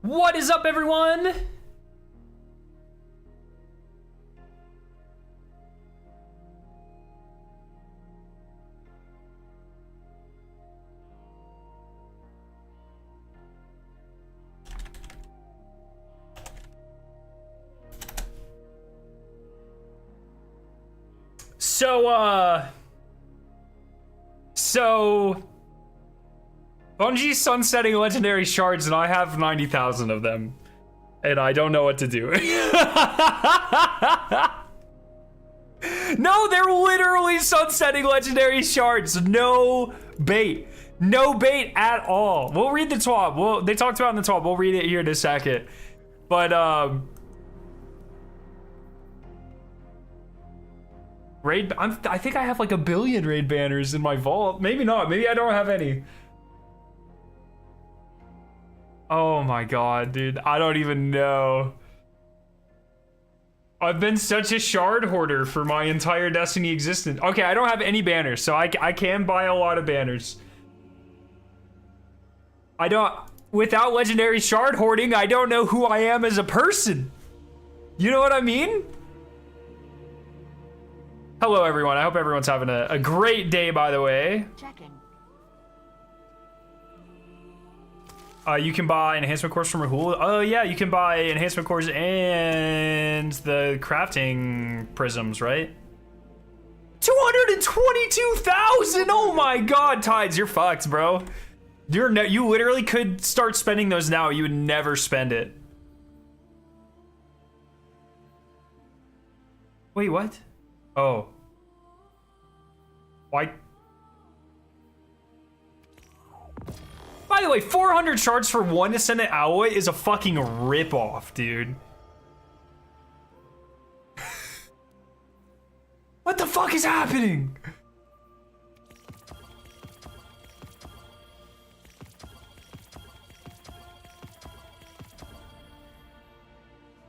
What is up, everyone? So Bungie's sunsetting legendary shards, and I have 90,000 of them, and I don't know what to do. No, they're literally sunsetting legendary shards. No bait. No bait at all. We'll read the TWAB. Well, they talked about it in the TWAB. We'll read it here in a second. But, raid, I think I have like 1 billion raid banners in my vault. Maybe not. Maybe I don't have any. Oh my god, dude. I don't even know. I've been such a shard hoarder for my entire Destiny existence. Okay, I don't have any banners, so I can buy a lot of banners. Without legendary shard hoarding, I don't know who I am as a person. You know what I mean? Hello, everyone. I hope everyone's having a great day, by the way. Checking. You can buy enhancement cores from Rahul. Oh, yeah, you can buy enhancement cores and the crafting prisms, right? 222,000! Oh my god, Tides, you're fucked, bro. You literally could start spending those now. You would never spend it. Wait, what? Oh. Why? By the way, 400 shards for 1 Ascendant Alloy is a fucking ripoff, dude. What the fuck is happening?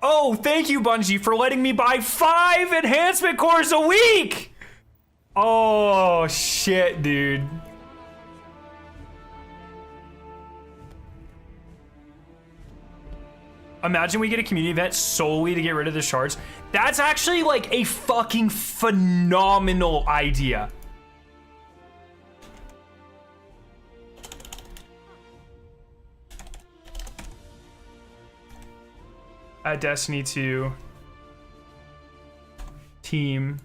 Oh, thank you, Bungie, for letting me buy 5 enhancement cores a week! Oh, shit, dude. Imagine we get a community event solely to get rid of the shards. That's actually like a fucking phenomenal idea. At Destiny 2 team.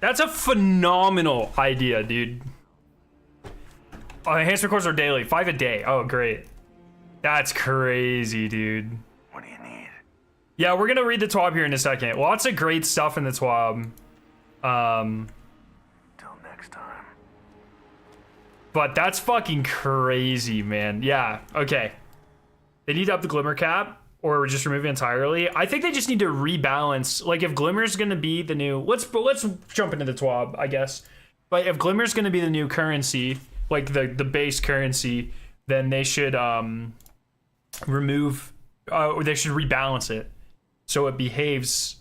That's a phenomenal idea, dude. Oh, enhancement cores are daily. 5 a day. Oh, great. That's crazy, dude. What do you need? Yeah, we're gonna read the TWAB here in a second. Lots of great stuff in the TWAB. Till next time. But that's fucking crazy, man. Yeah, okay. They need to up the Glimmer cap, or just remove it entirely. I think they just need to rebalance. Like, if Glimmer's gonna be the new... Let's jump into the TWAB, I guess. But if Glimmer's gonna be the new currency, like the base currency, then they should remove... they should rebalance it so it behaves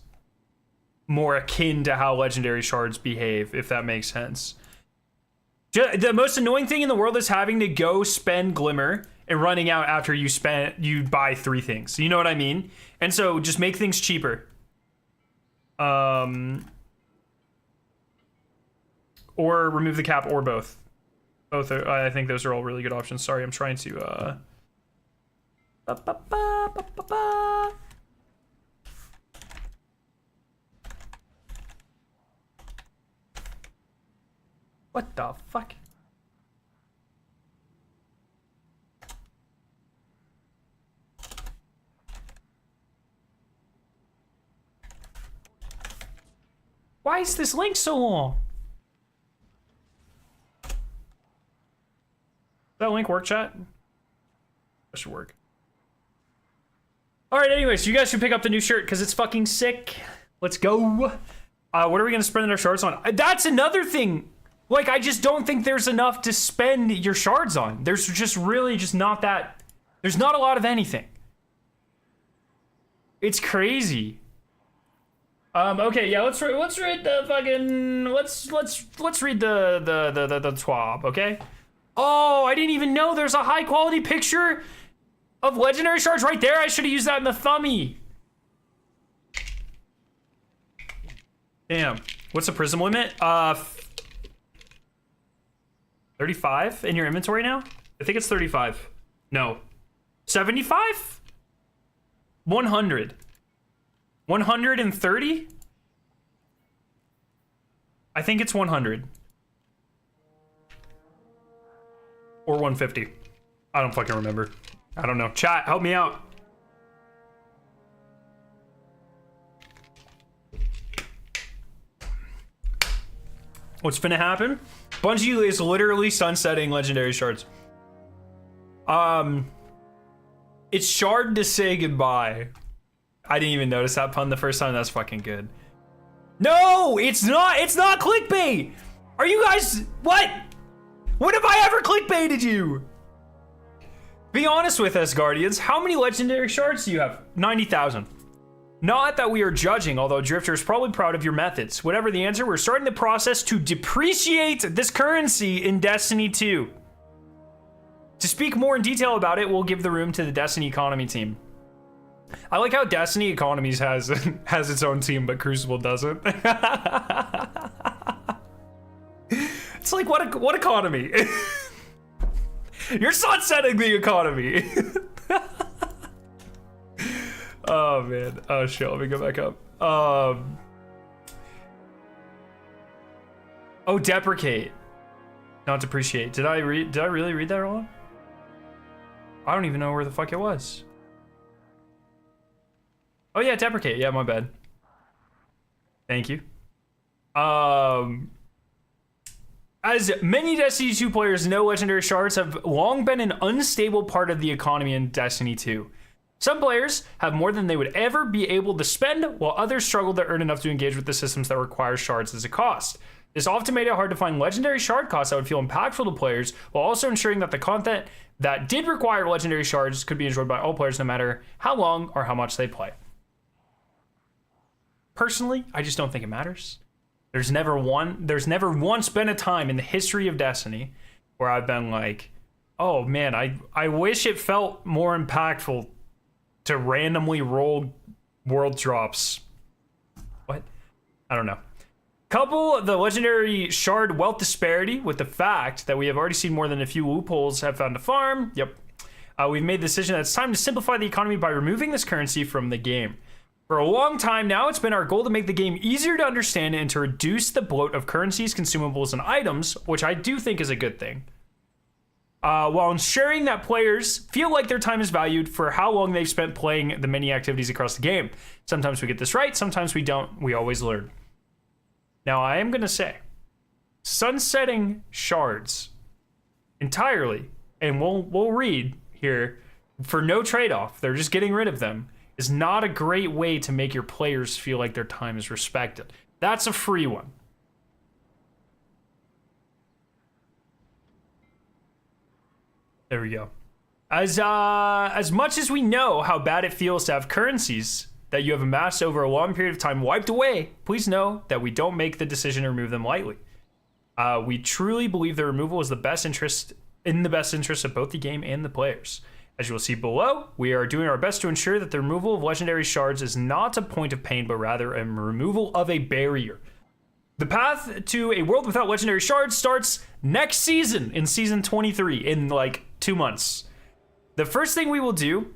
more akin to how legendary shards behave, if that makes sense. The most annoying thing in the world is having to go spend Glimmer and running out after you buy 3 things. You know what I mean? And so just make things cheaper. Or remove the cap, or both. Both are, I think those are all really good options. Sorry, I'm trying to What the fuck? Why is this link so long? Does that link work, chat? That should work. All right, anyways, you guys should pick up the new shirt because it's fucking sick. Let's go. What are we gonna spend our shards on? That's another thing. Like, I just don't think there's enough to spend your shards on. There's just really just not that. There's not a lot of anything. It's crazy. Okay, yeah, let's read the fucking let's read the TWAB, okay? Oh, I didn't even know there's a high quality picture of legendary shards right there. I should have used that in the thummy. Damn. What's the prism limit? 35 in your inventory now? I think it's 35. No. 75? 100. 130? I think it's 100. Or 150. I don't fucking remember. I don't know. Chat, help me out. What's finna happen? Bungie is literally sunsetting legendary shards. It's shard to say goodbye. I didn't even notice that pun the first time. That's fucking good. No, it's not. It's not clickbait. Are you guys, what? When have I ever clickbaited you? Be honest with us, Guardians. How many legendary shards do you have? 90,000. Not that we are judging, although Drifter is probably proud of your methods. Whatever the answer, we're starting the process to depreciate this currency in Destiny 2. To speak more in detail about it, we'll give the room to the Destiny economy team. I like how Destiny Economies has its own team, but Crucible doesn't. It's like, what economy? You're sunsetting the economy. Oh man. Oh shit, let me go back up. Oh, deprecate. Not depreciate. Did I really read that wrong? I don't even know where the fuck it was. Oh yeah, deprecate. Yeah, my bad. Thank you. As many Destiny 2 players know, legendary shards have long been an unstable part of the economy in Destiny 2. Some players have more than they would ever be able to spend, while others struggle to earn enough to engage with the systems that require shards as a cost. This often made it hard to find legendary shard costs that would feel impactful to players, while also ensuring that the content that did require legendary shards could be enjoyed by all players no matter how long or how much they play. Personally, I just don't think it matters. There's never once been a time in the history of Destiny where I've been like, oh man, I wish it felt more impactful to randomly roll world drops. What? I don't know. Couple the legendary shard wealth disparity with the fact that we have already seen more than a few loopholes have found to farm. Yep. We've made the decision that it's time to simplify the economy by removing this currency from the game. For a long time now, it's been our goal to make the game easier to understand and to reduce the bloat of currencies, consumables, and items, which I do think is a good thing. While ensuring that players feel like their time is valued for how long they've spent playing the many activities across the game. Sometimes we get this right, sometimes we don't. We always learn. Now, I am going to say, sunsetting shards entirely, and we'll read here, for no trade-off, they're just getting rid of them, is not a great way to make your players feel like their time is respected. That's a free one. There we go. As much as we know how bad it feels to have currencies that you have amassed over a long period of time wiped away, please know that we don't make the decision to remove them lightly. We truly believe the removal is in the best interest of both the game and the players. As you will see below, we are doing our best to ensure that the removal of legendary shards is not a point of pain, but rather a removal of a barrier. The path to a world without legendary shards starts next season, in season 23, in like 2 months. The first thing we will do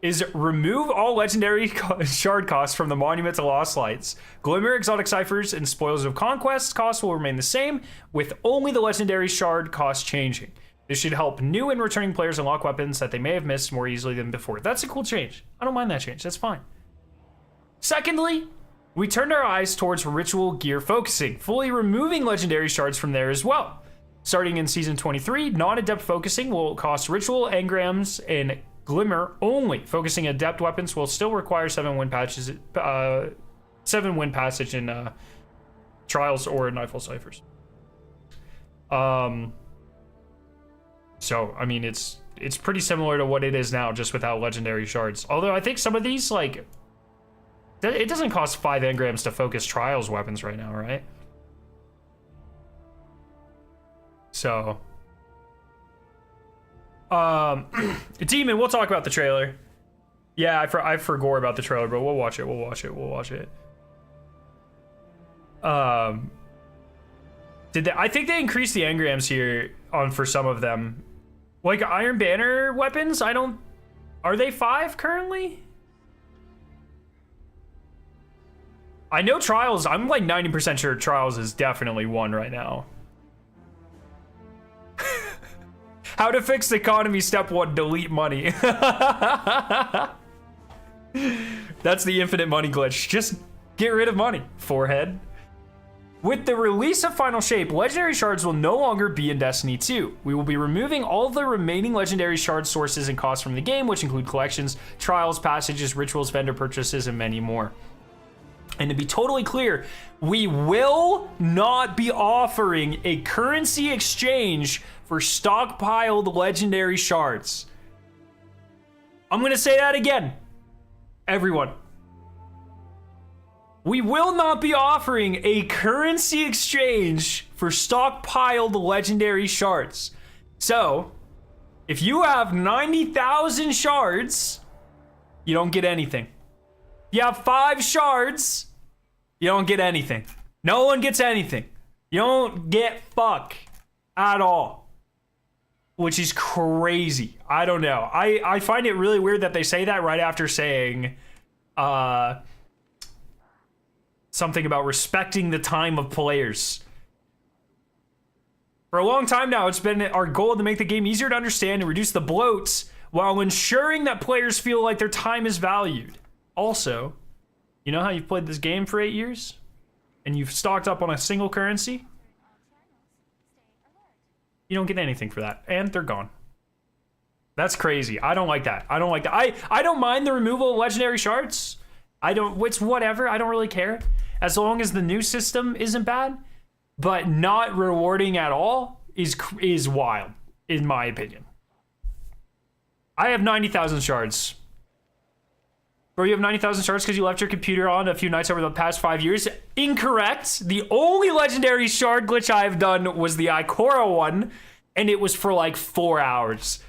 is remove all legendary shard costs from the Monument to Lost Lights. Glimmer, Exotic Ciphers, and Spoils of Conquest costs will remain the same, with only the legendary shard cost changing. This should help new and returning players unlock weapons that they may have missed more easily than before. That's a cool change. I don't mind that change. That's fine. Secondly, we turned our eyes towards ritual gear focusing, fully removing legendary shards from there as well. Starting in season 23, non-adept focusing will cost ritual engrams and glimmer only. Focusing adept weapons will still require 7 win passage in Trials or Nightfall Ciphers. So I mean, it's pretty similar to what it is now, just without legendary shards. Although I think some of these, like, it doesn't cost 5 engrams to focus trials weapons right now, right? So, Demon, we'll talk about the trailer. Yeah, I forgot about the trailer, but we'll watch it. We'll watch it. I think they increased the engrams here for some of them. Like Iron Banner weapons, are they 5 currently? I know Trials, I'm like 90% sure Trials is definitely 1 right now. How to fix the economy, step 1, delete money. That's the infinite money glitch. Just get rid of money, forehead. With the release of Final Shape, Legendary Shards will no longer be in Destiny 2. We will be removing all of the remaining Legendary Shard sources and costs from the game, which include collections, trials, passages, rituals, vendor purchases, and many more. And to be totally clear, we will not be offering a currency exchange for stockpiled Legendary Shards. I'm gonna say that again. Everyone. We will not be offering a currency exchange for stockpiled Legendary Shards. So, if you have 90,000 shards, you don't get anything. If you have 5 shards, you don't get anything. No one gets anything. You don't get fuck at all. Which is crazy. I don't know. I find it really weird that they say that right after saying, something about respecting the time of players. For a long time now, it's been our goal to make the game easier to understand and reduce the bloat while ensuring that players feel like their time is valued. Also, you know how you've played this game for 8 years and you've stocked up on a single currency? You don't get anything for that, and they're gone. That's crazy. I don't like that. I don't mind the removal of Legendary Shards. It's whatever. I don't really care. As long as the new system isn't bad, but not rewarding at all is wild, in my opinion. I have 90,000 shards. Bro, you have 90,000 shards because you left your computer on a few nights over the past 5 years? Incorrect. The only legendary shard glitch I've done was the Ikora one, and it was for like 4 hours.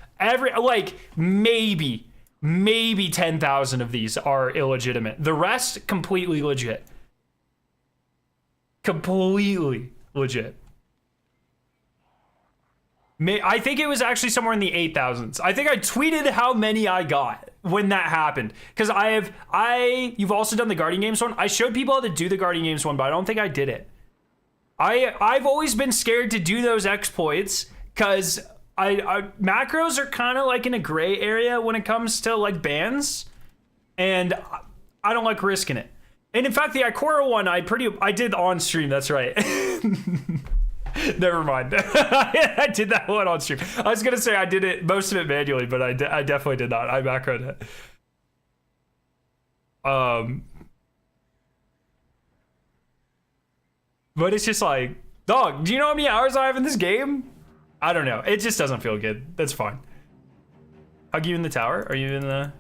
Maybe 10,000 of these are illegitimate. The rest, completely legit. Completely legit. I think it was actually somewhere in the 8,000s. I think I tweeted how many I got when that happened. Because you've also done the Guardian Games one. I showed people how to do the Guardian Games one, but I don't think I did it. I've always been scared to do those exploits because macros are kind of like in a gray area when it comes to like bans, and I don't like risking it. And in fact, the Ikora one, I did on stream. That's right. Never mind. I did that one on stream. I was gonna say I did it most of it manually, but I definitely did not. I macroed it. But it's just like, dog, do you know how many hours I have in this game? I don't know. It just doesn't feel good. That's fine. Hug you in the tower? Are you in the...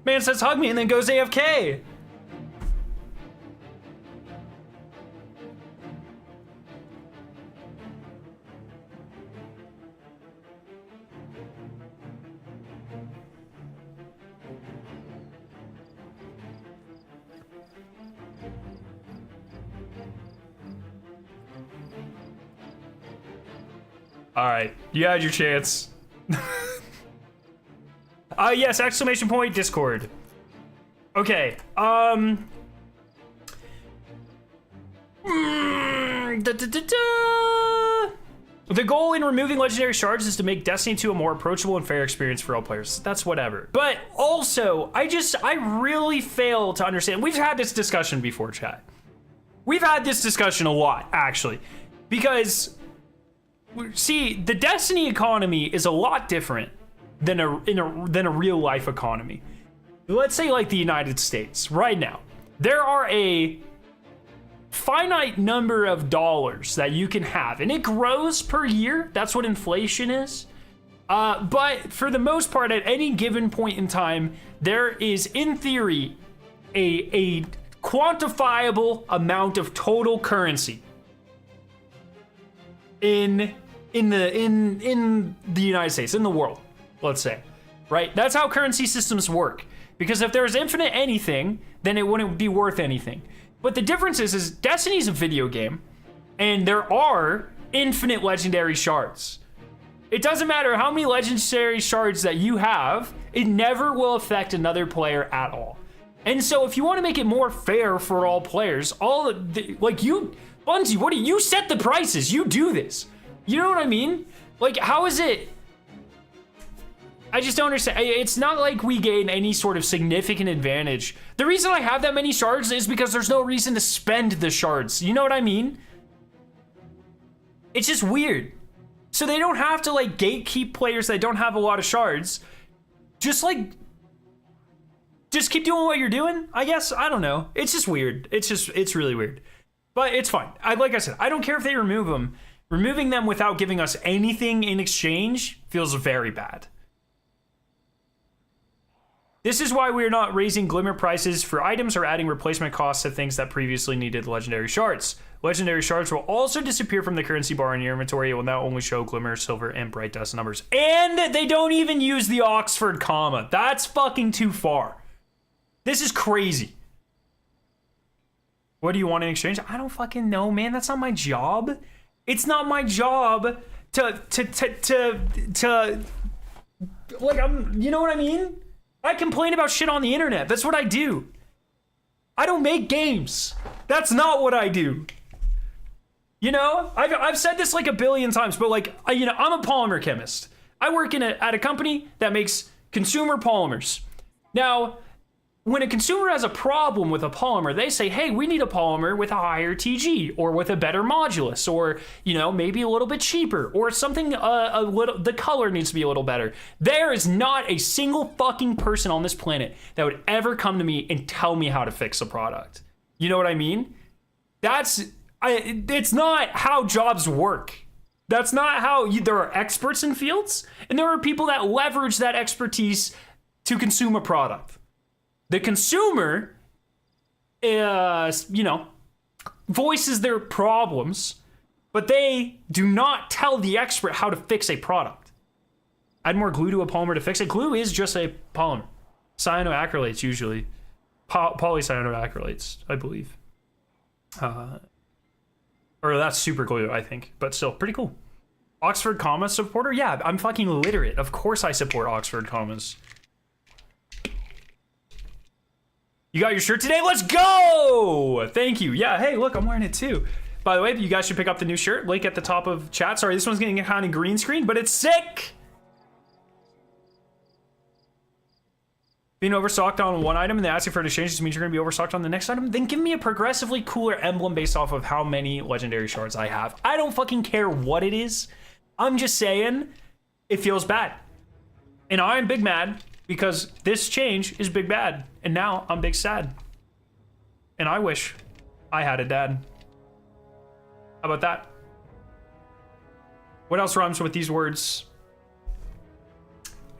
Man says hug me and then goes AFK. All right, you had your chance. Yes, exclamation point, Discord. Okay, The goal in removing legendary shards is to make Destiny 2 a more approachable and fair experience for all players. That's whatever. But also, I really fail to understand. We've had this discussion before, chat. We've had this discussion a lot, actually. Because, see, the Destiny economy is a lot different than a real life economy. let's say like the United States right now, there are a finite number of dollars that you can have, and it grows per year. That's what inflation is. But for the most part, at any given point in time, there is, in theory, a quantifiable amount of total currency in the United States, in the world, let's say, right? That's how currency systems work. Because if there's infinite anything, then it wouldn't be worth anything. But the difference is Destiny's a video game, and there are infinite legendary shards. It doesn't matter how many legendary shards that you have, it never will affect another player at all. And so if you want to make it more fair for all players, Bungie, what do you set the prices? You do this. You know what I mean? Like, how is it? I just don't understand. It's not like we gain any sort of significant advantage. The reason I have that many shards is because there's no reason to spend the shards. You know what I mean? It's just weird. So they don't have to like gatekeep players that don't have a lot of shards. Just keep doing what you're doing, I guess. I don't know. It's just weird. It's really weird. But it's fine. Like I said, I don't care if they remove them. Removing them without giving us anything in exchange feels very bad. This is why we're not raising glimmer prices for items or adding replacement costs to things that previously needed legendary shards. Legendary shards will also disappear from the currency bar in your inventory. It will now only show glimmer, silver, and bright dust numbers. And they don't even use the Oxford comma. That's fucking too far. This is crazy. What do you want in exchange? I don't fucking know, man. That's not my job. It's not my job to like, you know what I mean? I complain about shit on the internet. That's what I do. I don't make games. That's not what I do. You know, I've said this like a billion times, but like, I'm a polymer chemist. I work at a company that makes consumer polymers. Now, when a consumer has a problem with a polymer, they say, hey, we need a polymer with a higher TG or with a better modulus or, maybe a little bit cheaper or something, the color needs to be a little better. There is not a single fucking person on this planet that would ever come to me and tell me how to fix a product. You know what I mean? It's not how jobs work. That's not how there are experts in fields and there are people that leverage that expertise to consume a product. The consumer, voices their problems, but they do not tell the expert how to fix a product. Add more glue to a polymer to fix it. Glue is just a polymer. Cyanoacrylates usually. Polycyanoacrylates, I believe. Or that's super glue, I think. But still, pretty cool. Oxford comma supporter? Yeah, I'm fucking literate. Of course I support Oxford commas. You got your shirt today? Let's go! Thank you. Yeah, hey, look, I'm wearing it too. By the way, you guys should pick up the new shirt. Link at the top of chat. Sorry, this one's getting a kind of green screen, but it's sick! Being overstocked on one item and then asking for an exchange just means you're going to be overstocked on the next item? Then give me a progressively cooler emblem based off of how many legendary shards I have. I don't fucking care what it is. I'm just saying it feels bad. And I'm big mad because this change is big bad. And now I'm big sad. And I wish I had a dad. How about that? What else rhymes with these words?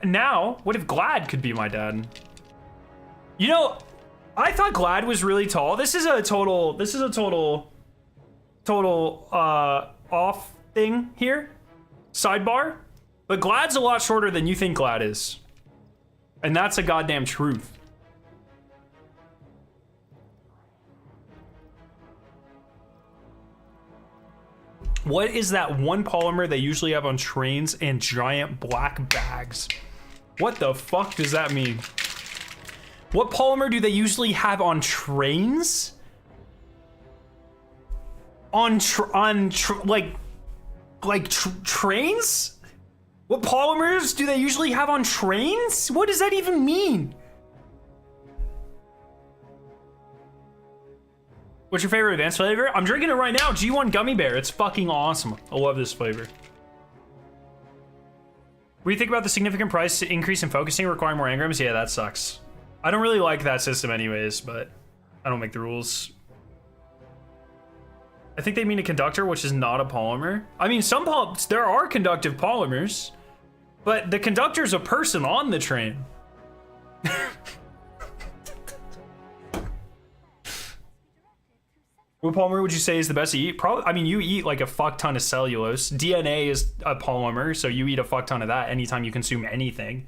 And now, what if Glad could be my dad? I thought Glad was really tall. This is a total off thing here. Sidebar. But Glad's a lot shorter than you think Glad is. And that's a goddamn truth. What is that one polymer they usually have on trains and giant black bags? What the fuck does that mean? What polymer do they usually have on trains? Trains? What polymers do they usually have on trains? What does that even mean? What's your favorite advanced flavor? I'm drinking it right now, G1 Gummy Bear. It's fucking awesome. I love this flavor. What do you think about the significant price increase in focusing requiring more engrams? Yeah, that sucks. I don't really like that system anyways, but I don't make the rules. I think they mean a conductor, which is not a polymer. I mean, there are conductive polymers, but the conductor's a person on the train. What polymer would you say is the best to eat? Probably, I mean, you eat like a fuck ton of cellulose. DNA is a polymer, so you eat a fuck ton of that anytime you consume anything.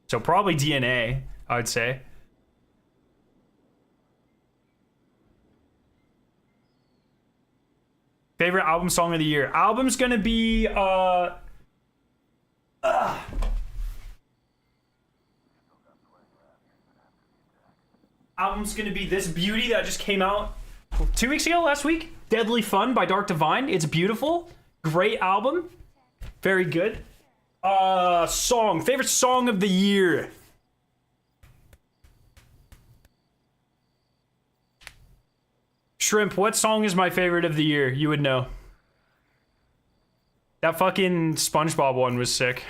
So probably DNA, I would say. Favorite album song of the year? Album's gonna be album's gonna be This Beauty that just came out 2 weeks ago, last week. Deadly Fun by Dark Divine. It's beautiful. Great album. Very good. Song. Favorite song of the year. Shrimp, what song is my favorite of the year? You would know. That fucking SpongeBob one was sick.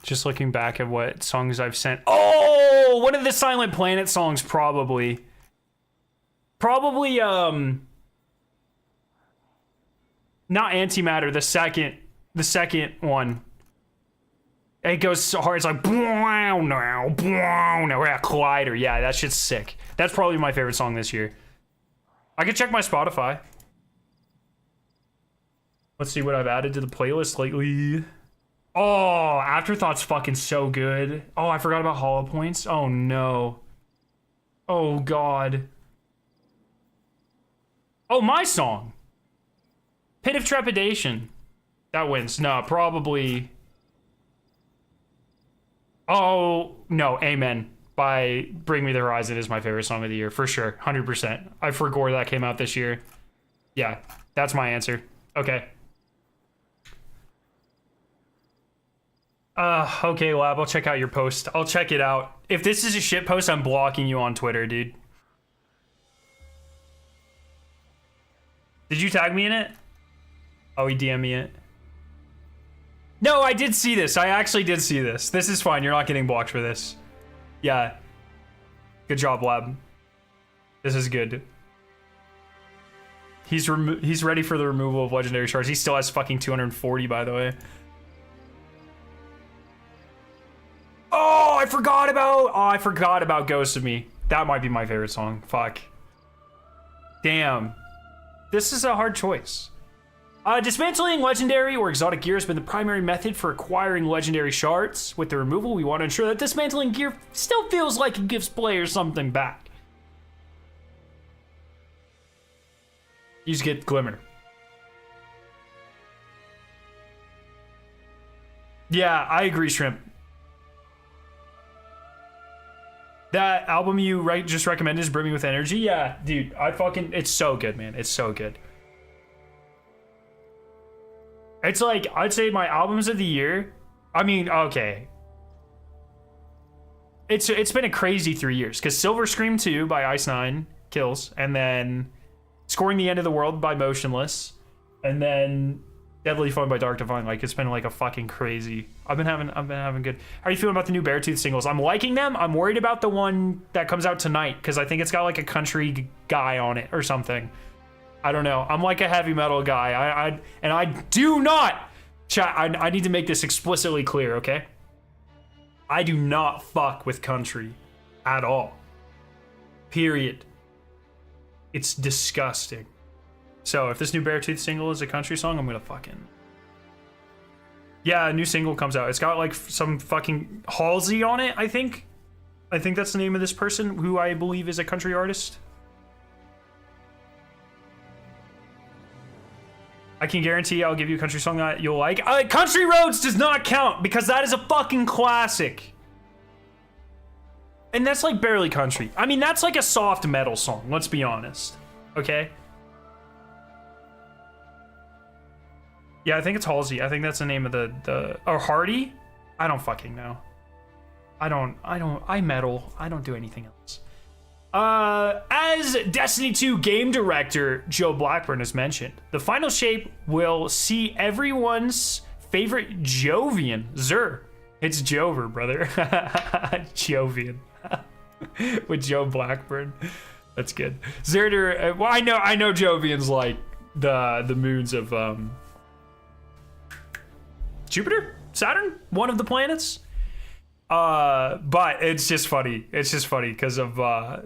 Just looking back at what songs I've sent. Oh, one of the Silent Planet songs, probably. Probably, not Antimatter, the second one. It goes so hard, it's like, yeah, Collider. Yeah, that shit's sick. That's probably my favorite song this year. I could check my Spotify. Let's see what I've added to the playlist lately. Oh, Afterthought's fucking so good. Oh, I forgot about Hollow Points. Oh, no. Oh, God. Oh, my song. Pit of Trepidation. That wins. No, probably... Oh, no, Amen by Bring Me the Horizon is my favorite song of the year, for sure, 100%. I forgot that came out this year. Yeah, that's my answer. Okay. Okay, Lab, I'll check out your post. I'll check it out. If this is a shit post, I'm blocking you on Twitter, dude. Did you tag me in it? Oh, he DM'd me it. No, I did see this. I actually did see this. This is fine. You're not getting blocked for this. Yeah. Good job, Lab. This is good. He's ready for the removal of legendary shards. He still has fucking 240, by the way. Oh, I forgot about Ghost of Me. That might be my favorite song. Fuck. Damn. This is a hard choice. Dismantling legendary or exotic gear has been the primary method for acquiring legendary shards. With the removal, we want to ensure that dismantling gear still feels like it gives players something back. You just get Glimmer. Yeah, I agree, Shrimp. That album you just recommended is Brimming with Energy. Yeah, dude, it's so good, man. It's so good. It's like, I'd say my albums of the year, I mean, okay. It's been a crazy 3 years, because Silver Scream 2 by Ice9 kills, and then Scoring the End of the World by Motionless, and then Deadly Fun by Dark Divine. Like, it's been like a fucking crazy. I've been having good. How are you feeling about the new Beartooth singles? I'm liking them. I'm worried about the one that comes out tonight, because I think it's got like a country guy on it or something. I don't know. I'm like a heavy metal guy. I do not, chat, I need to make this explicitly clear, okay? I do not fuck with country at all. Period. It's disgusting. So if this new Beartooth single is a country song, I'm gonna fucking... Yeah, a new single comes out. It's got like some fucking Halsey on it, I think. I think that's the name of this person, who I believe is a country artist. I can guarantee I'll give you a country song that you'll like. Country Roads does not count, because that is a fucking classic. And that's like barely country. I mean, that's like a soft metal song, let's be honest. Okay? Yeah, I think it's Halsey. I think that's the name of or Hardy? I don't fucking know. I metal. I don't do anything else. As Destiny 2 game director Joe Blackburn has mentioned, the final shape will see everyone's Favorite Jovian? Zer. It's Jover, brother. Jovian. With Joe Blackburn. That's good. Zerder, well, I know Jovian's like the moons of Jupiter? Saturn? One of the planets? But it's just funny. It's just funny because of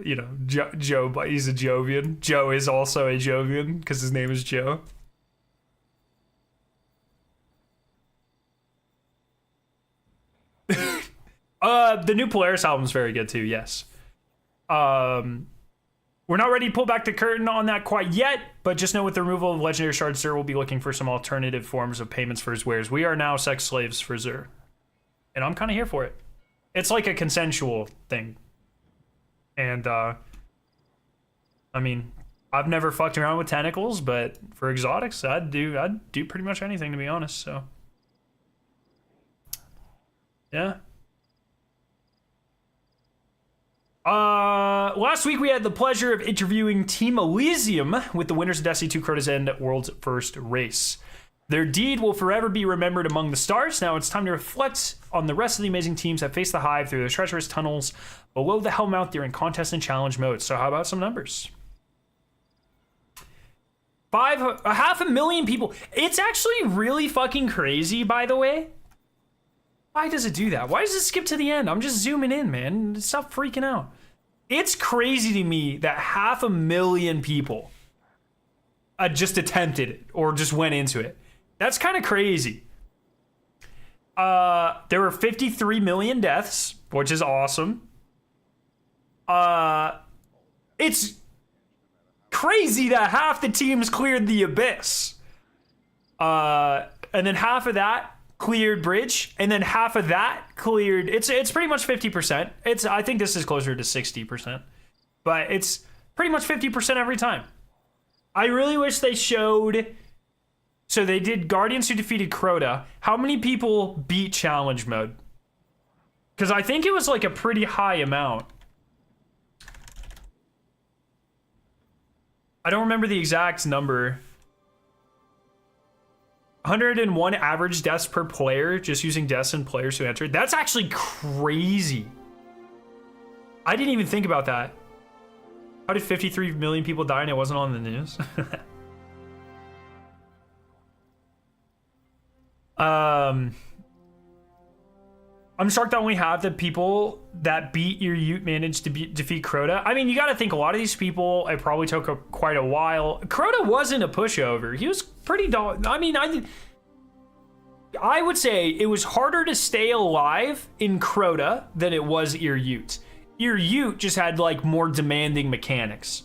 you know, Joe, but he's a Jovian. Joe is also a Jovian because his name is Joe. The new Polaris album is very good too, yes. We're not ready to pull back the curtain on that quite yet, but just know with the removal of Legendary Shards, Zer will be looking for some alternative forms of payments for his wares. We are now sex slaves for Zer. And I'm kind of here for it. It's like a consensual thing. And, I mean, I've never fucked around with tentacles, but for exotics, I'd do pretty much anything, to be honest, so. Yeah. Last week we had the pleasure of interviewing Team Elysium with the winners of Destiny 2 Crota's End world's first race. Their deed will forever be remembered among the stars. Now it's time to reflect on the rest of the amazing teams that faced the Hive through the treacherous tunnels below the Hellmouth during contest and challenge mode. So how about some numbers? 500,000 people. It's actually really fucking crazy, by the way. Why does it do that? Why does it skip to the end? I'm just zooming in, man. Stop freaking out. It's crazy to me that 500,000 people just attempted it or just went into it. That's kind of crazy. There were 53 million deaths, which is awesome. It's crazy that half the teams cleared the Abyss. And then half of that cleared Bridge, and then half of that cleared. It's pretty much 50%. I think this is closer to 60%, but it's pretty much 50% every time. I really wish they showed. So they did Guardians who defeated Crota. How many people beat challenge mode? Because I think it was like a pretty high amount. I don't remember the exact number. 101 average deaths per player, just using deaths and players who entered. That's actually crazy. I didn't even think about that. How did 53 million people die and it wasn't on the news? I'm shocked that only half the people that beat your Ute managed to defeat Crota. I mean, you got to think a lot of these people, it probably took quite a while. Crota wasn't a pushover. He was pretty I mean, I would say it was harder to stay alive in Crota than it was Ear Ute. Ear Ute just had like more demanding mechanics.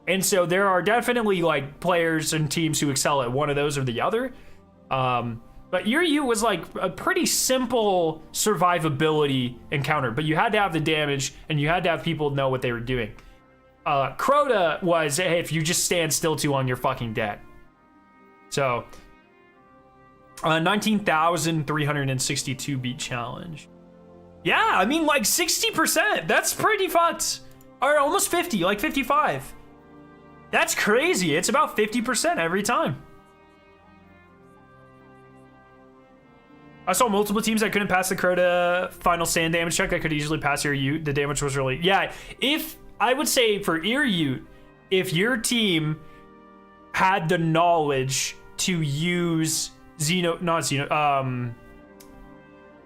And so there are definitely like players and teams who excel at one of those or the other. But Ear Ute was like a pretty simple survivability encounter, but you had to have the damage and you had to have people know what they were doing. Crota was, hey, if you just stand still too long, you're fucking dead. So, 19,362 beat challenge. Yeah, I mean like 60%. That's pretty fucked. Or almost 50, like 55. That's crazy. It's about 50% every time. I saw multiple teams that couldn't pass the Crota final sand damage check that could easily pass Ear Ute. The damage was really... Yeah, if... I would say for Ear Ute, if your team had the knowledge to use the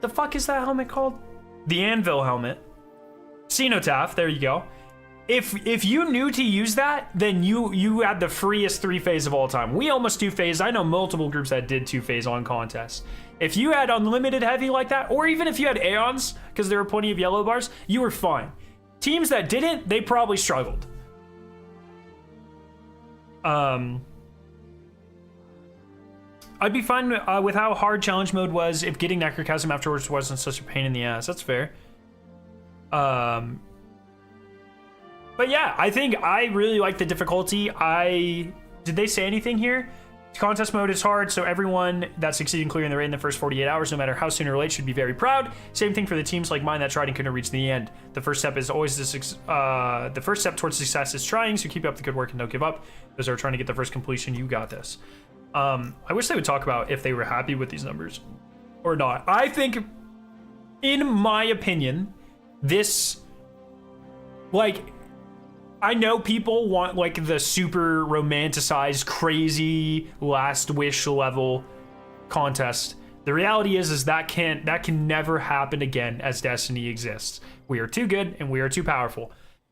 fuck is that helmet called? The Anvil helmet. Cenotaph, there you go. If you knew to use that, then you had the freest 3-phase of all time. We almost 2-phase. I know multiple groups that did 2-phase on contests. If you had unlimited heavy like that, or even if you had Aeons, because there were plenty of yellow bars, you were fine. Teams that didn't, they probably struggled. I'd be fine with how hard challenge mode was if getting Necrochasm afterwards wasn't such a pain in the ass. That's fair. But yeah, I think I really like the difficulty. Did they say anything here? Contest mode is hard, so everyone that succeeded in clearing the raid in the first 48 hours, no matter how soon or late, should be very proud. Same thing for the teams like mine that tried and couldn't reach the end. The first step is always the first step towards success is trying, so keep up the good work and don't give up. Those are trying to get the first completion. You got this. I wish they would talk about if they were happy with these numbers. or not. I think, in my opinion, this, like, I know people want like the super romanticized, crazy last wish level contest. The reality is that can never happen again as Destiny exists. We are too good and we are too powerful.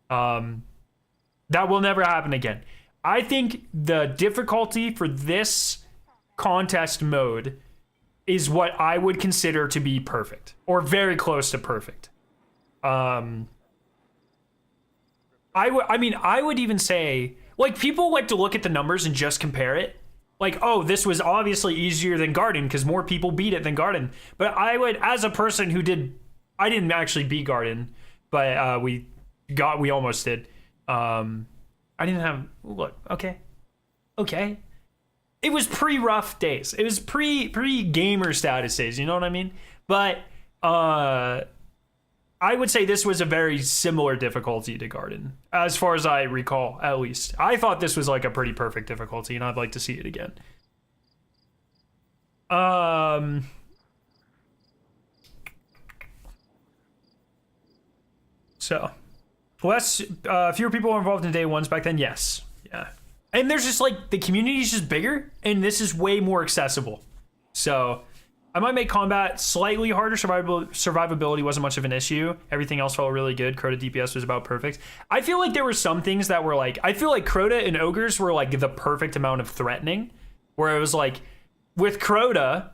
That will never happen again. I think the difficulty for this contest mode is what I would consider to be perfect, or very close to perfect. I would even say, like, people like to look at the numbers and just compare it. Like, oh, this was obviously easier than Garden because more people beat it than Garden. But I would, as a person who I didn't actually beat Garden, but we almost did. I didn't have, look, okay. It was pre-rough days. It was pre-gamer status days, you know what I mean? But I would say this was a very similar difficulty to Garden, as far as I recall, at least. I thought this was like a pretty perfect difficulty, and I'd like to see it again. So, fewer people were involved in day ones back then, yes. Yeah. And there's just like, the community is just bigger, and this is way more accessible. So, I might make combat slightly harder. Survivability wasn't much of an issue. Everything else felt really good. Crota DPS was about perfect. I feel like there were some things that were like, I feel like Crota and Ogres were like the perfect amount of threatening, where it was like, with Crota,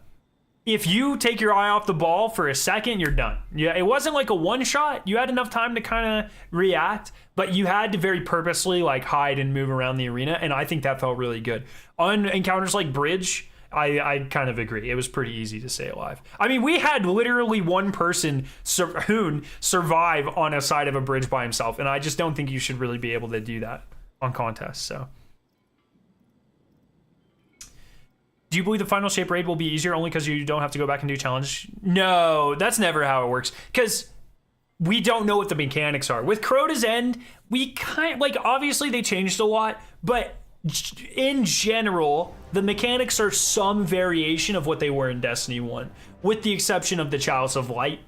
if you take your eye off the ball for a second, you're done. Yeah, it wasn't like a one shot. You had enough time to kind of react, but you had to very purposely like hide and move around the arena, and I think that felt really good. On encounters like Bridge, I kind of agree. It was pretty easy to stay alive. I mean, we had literally one person, Hoon, survive on a side of a bridge by himself, and I just don't think you should really be able to do that on contests, so. Do you believe the final shape raid will be easier only because you don't have to go back and do challenge? No, that's never how it works, because we don't know what the mechanics are. With Crota's End, we kind of, like, obviously they changed a lot, but in general, the mechanics are some variation of what they were in Destiny 1, with the exception of the Chalice of Light,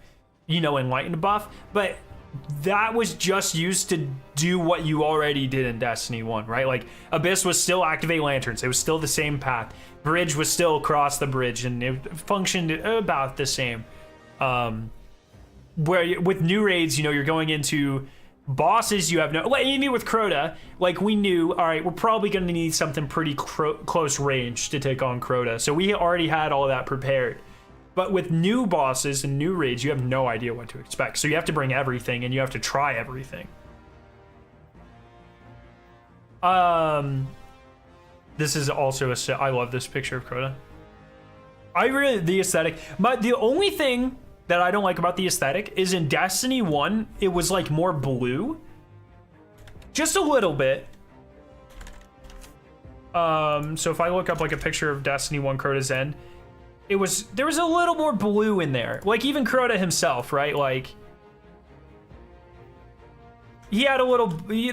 you know, Enlightened buff, but that was just used to do what you already did in Destiny 1, right? Like, Abyss was still activate lanterns, it was still the same path. Bridge was still across the bridge, and it functioned about the same. Where with new raids, you know, you're going into bosses you have no, like even with Crota, like we knew, all right, we're probably going to need something pretty close range to take on Crota, so we already had all that prepared. But with new bosses and new raids, you have no idea what to expect, so you have to bring everything and you have to try everything. This is also I love this picture of Crota. The aesthetic, the only thing that I don't like about the aesthetic is in Destiny 1, it was like more blue. Just a little bit. So if I look up like a picture of Destiny 1 Crota's End, there was a little more blue in there. Like even Crota himself, right? Like he had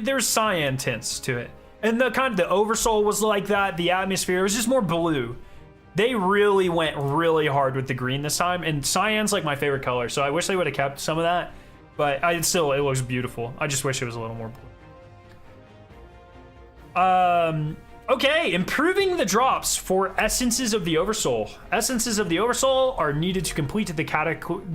there's cyan tints to it. And the Oversoul was like that, the atmosphere, it was just more blue. They really went really hard with the green this time, and cyan's like my favorite color, so I wish they would have kept some of that, but it looks beautiful. I just wish it was a little more blue. Okay, improving the drops for Essences of the Oversoul. Essences of the Oversoul are needed to complete the Cataclysm,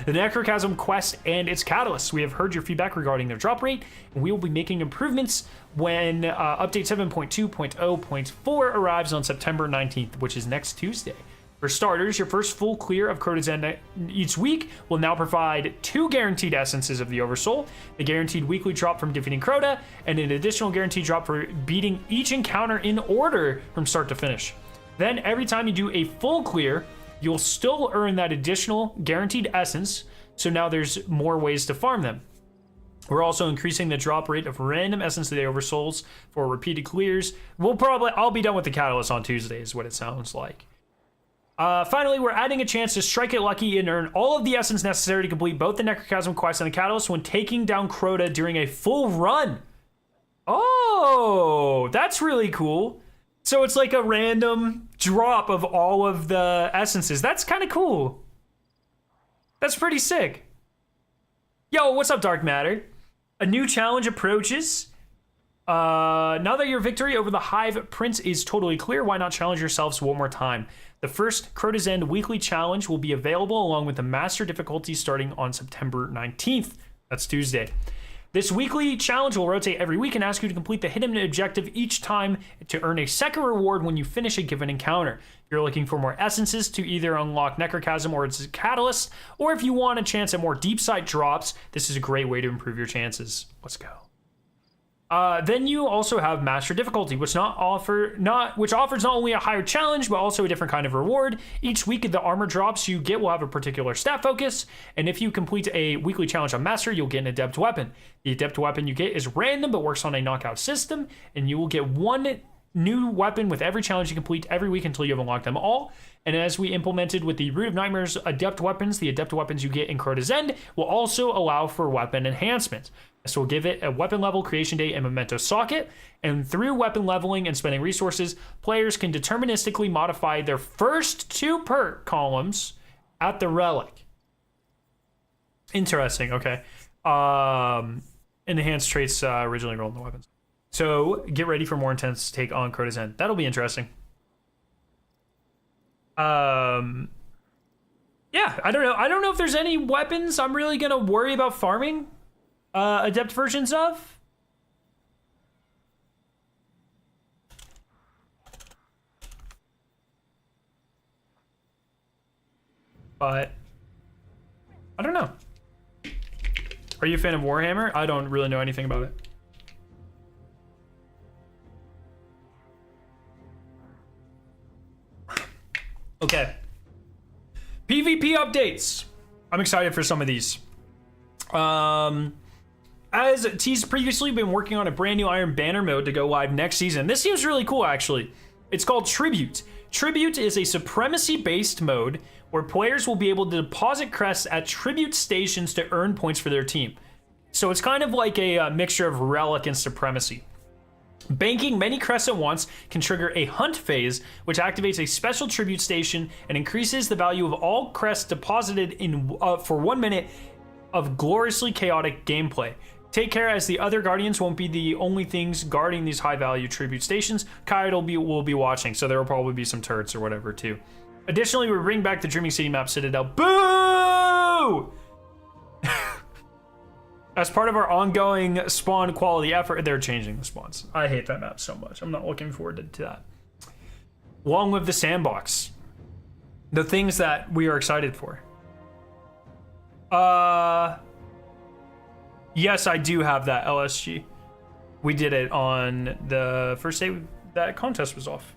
the Necrochasm quest and its catalyst. We have heard your feedback regarding their drop rate, and we will be making improvements when update 7.2.0.4 arrives on September 19th, which is next Tuesday. For starters, your first full clear of Crota's End each week will now provide 2 guaranteed Essences of the Oversoul, a guaranteed weekly drop from defeating Crota, and an additional guaranteed drop for beating each encounter in order from start to finish. Then every time you do a full clear, you'll still earn that additional guaranteed essence, so now there's more ways to farm them. We're also increasing the drop rate of random Essence of the Oversouls for repeated clears. I'll be done with the Catalyst on Tuesday is what it sounds like. Finally, we're adding a chance to strike it lucky and earn all of the essence necessary to complete both the Necrochasm quest and the Catalyst when taking down Crota during a full run. Oh, that's really cool. So it's like a random drop of all of the essences. That's kind of cool. That's pretty sick. Yo, what's up, Dark Matter? A new challenge approaches. Now that your victory over the Hive Prince is totally clear, why not challenge yourselves one more time? The first Crota's End weekly challenge will be available along with the master difficulty starting on September 19th. That's Tuesday. This weekly challenge will rotate every week and ask you to complete the hidden objective each time to earn a second reward when you finish a given encounter. If you're looking for more essences to either unlock Necrochasm or its catalyst, or if you want a chance at more deep side drops, this is a great way to improve your chances. Let's go. Then you also have Master Difficulty, which offers not only a higher challenge, but also a different kind of reward. Each week, the armor drops you get will have a particular stat focus, and if you complete a weekly challenge on Master, you'll get an Adept Weapon. The Adept Weapon you get is random, but works on a knockout system, and you will get one new weapon with every challenge you complete every week until you have unlocked them all. And as we implemented with the Root of Nightmares Adept Weapons, the Adept Weapons you get in Crota's End will also allow for weapon enhancements. So we'll give it a weapon level, creation date, and memento socket. And through weapon leveling and spending resources, players can deterministically modify their first 2 perk columns at the Interesting, okay. Enhanced traits originally rolled in the weapons. So get ready for more intense take on Crota's End. That'll be interesting. Yeah, I don't know. I don't know if there's any weapons I'm really gonna worry about farming adept versions of. But I don't know. Are you a fan of Warhammer? I don't really know anything about it. Okay. PvP updates. I'm excited for some of these. As teased previously, been working on a brand new Iron Banner mode to go live next season. This seems really cool, actually. It's called Tribute. Tribute is a supremacy-based mode where players will be able to deposit crests at tribute stations to earn points for their team. So it's kind of like a mixture of Relic and Supremacy. Banking many crests at once can trigger a hunt phase, which activates a special tribute station and increases the value of all crests deposited in for 1 minute of gloriously chaotic gameplay. Take care, as the other Guardians won't be the only things guarding these high-value tribute stations. Kyle will be watching, so there will probably be some turrets or whatever, too. Additionally, we bring back the Dreaming City map Citadel. Boo! As part of our ongoing spawn quality effort, they're changing the spawns. I hate that map so much. I'm not looking forward to that. Along with the sandbox. The things that we are excited for. Yes, I do have that LSG. We did it on the first day that contest was off.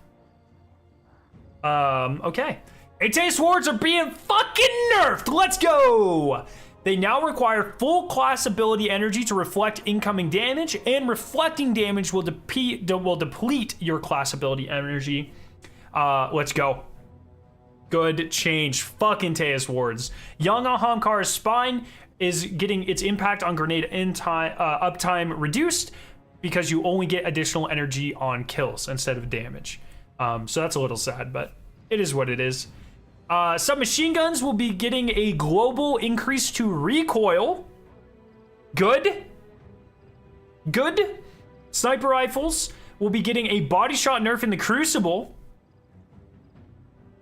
Okay. ATA swords are being fucking nerfed. Let's go. They now require full class ability energy to reflect incoming damage, and reflecting damage will deplete your class ability energy. Let's go. Good change. Fucking Teus wards. Young Ahamkar's spine is getting its impact on grenade uptime reduced because you only get additional energy on kills instead of damage. So that's a little sad, but it is what it is. Submachine guns will be getting a global increase to recoil. Good. Good. Sniper rifles will be getting a body shot nerf in the Crucible,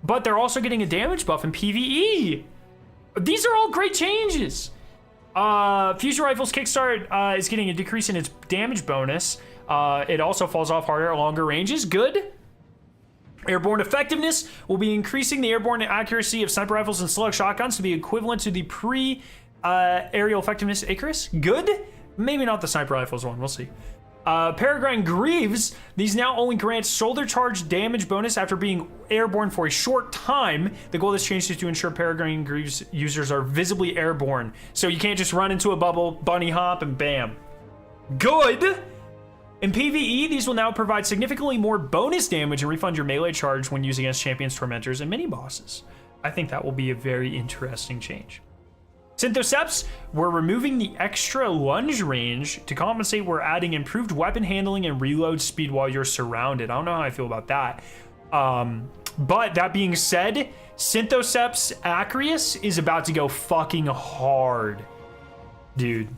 but they're also getting a damage buff in PvE. These are all great changes. Fusion Rifles Kickstart is getting a decrease in its damage bonus. It also falls off harder at longer ranges. Good. Airborne effectiveness will be increasing the airborne accuracy of sniper rifles and slug shotguns to be equivalent to the aerial effectiveness Icarus. Good. Maybe not the sniper rifles one. We'll see. Peregrine Greaves. These now only grant shoulder charge damage bonus after being airborne for a short time. The goal of this change is to ensure Peregrine Greaves users are visibly airborne. So you can't just run into a bubble, bunny hop, and bam. Good. In PvE, these will now provide significantly more bonus damage and refund your melee charge when using against champions, tormentors, and mini-bosses. I think that will be a very interesting change. Synthoceps, we're removing the extra lunge range. To compensate, we're adding improved weapon handling and reload speed while you're surrounded. I don't know how I feel about that. But that being said, Synthoceps Acreus is about to go fucking hard, dude.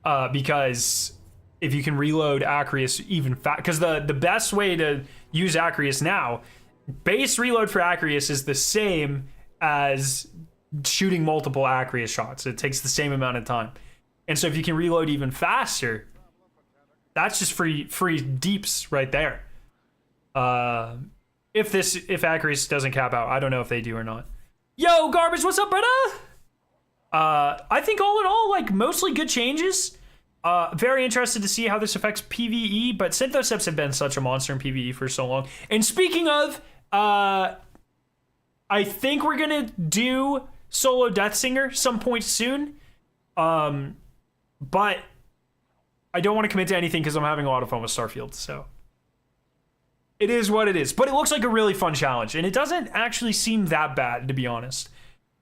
Because if you can reload Acreus even fast, because the best way to use Acreus now, base reload for Acreus is the same as shooting multiple Acreus shots. It takes the same amount of time. And so if you can reload even faster, that's just free deeps right there. If Acreus doesn't cap out, I don't know if they do or not. Yo, Garbage, what's up, brother? I think all in all, like, mostly good changes. Very interested to see how this affects PvE, but Synthoceps have been such a monster in PvE for so long. And speaking of, I think we're gonna do solo Death Singer some point soon. But I don't want to commit to anything because I'm having a lot of fun with Starfield, so it is what it is. But it looks like a really fun challenge, and it doesn't actually seem that bad, to be honest.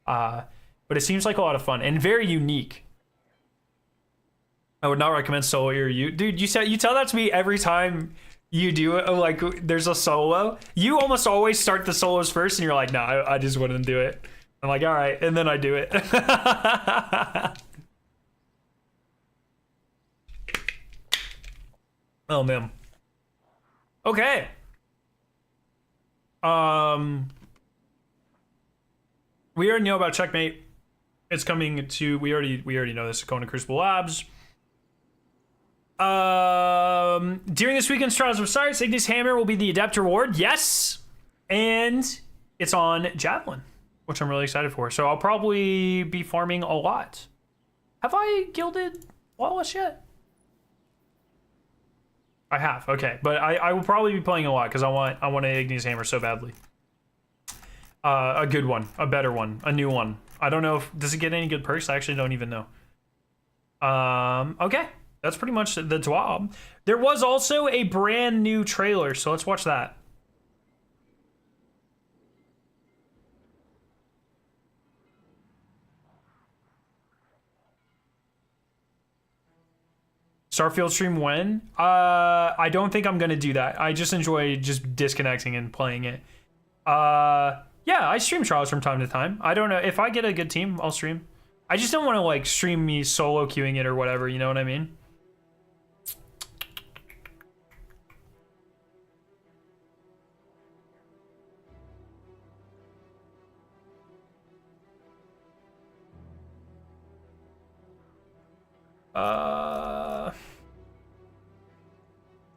But it seems like a lot of fun and very unique. I would not recommend solo or you. Dude, you tell that to me every time you do it. Like, there's a solo. You almost always start the solos first, and you're like, no, I just wouldn't do it. I'm like, all right, and then I do it. Oh, man. Okay. We already know about Checkmate. It's coming to, we already know this, Kona Crucible Labs. During this weekend's Trials of Osiris, Ignis Hammer will be the Adept reward. Yes. And it's on Javelin, which I'm really excited for. So I'll probably be farming a lot. Have I gilded Lawless yet? I have, okay. But I will probably be playing a lot because I want an Ignis Hammer so badly. A good one, a better one, a new one. I don't know if, does it get any good perks? I actually don't even know. Okay. That's pretty much the TWAB. There was also a brand new trailer, so let's watch that. Starfield stream when? I don't think I'm gonna do that. I just enjoy just disconnecting and playing it. Yeah, I stream Trials from time to time. I don't know, if I get a good team, I'll stream. I just don't want to like stream me solo queuing it or whatever, you know what I mean?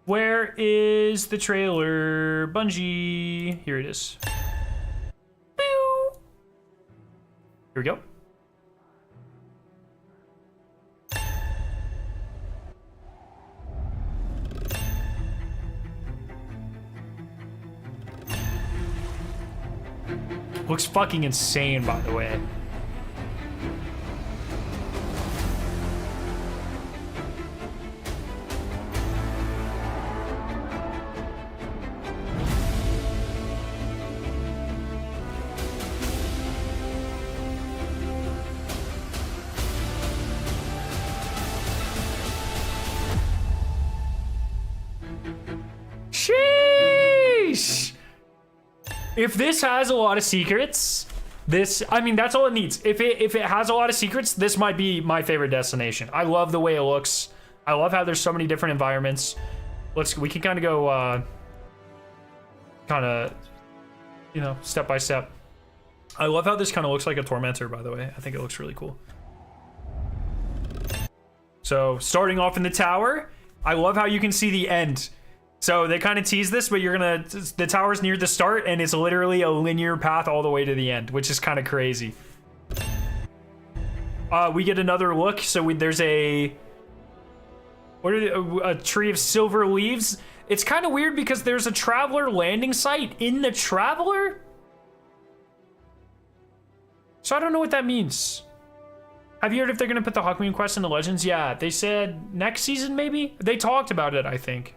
Where is the trailer? Bungie. Here it is. Pew. Here we go. Looks fucking insane, by the way. Sheesh! If this has a lot of secrets, I mean, that's all it needs. If it has a lot of secrets, this might be my favorite destination. I love the way it looks. I love how there's so many different environments. We can kind of go, you know, step by step. I love how this kind of looks like a Tormentor, by the way. I think it looks really cool. So, starting off in the tower, I love how you can see the end. So they kind of tease this, but the tower's near the start, and it's literally a linear path all the way to the end, which is kind of crazy. We get another look. So there's a tree of silver leaves. It's kind of weird because there's a Traveler landing site in the Traveler. So I don't know what that means. Have you heard if they're going to put the Hawkmoon quest in the Legends? Yeah, they said next season maybe? They talked about it, I think.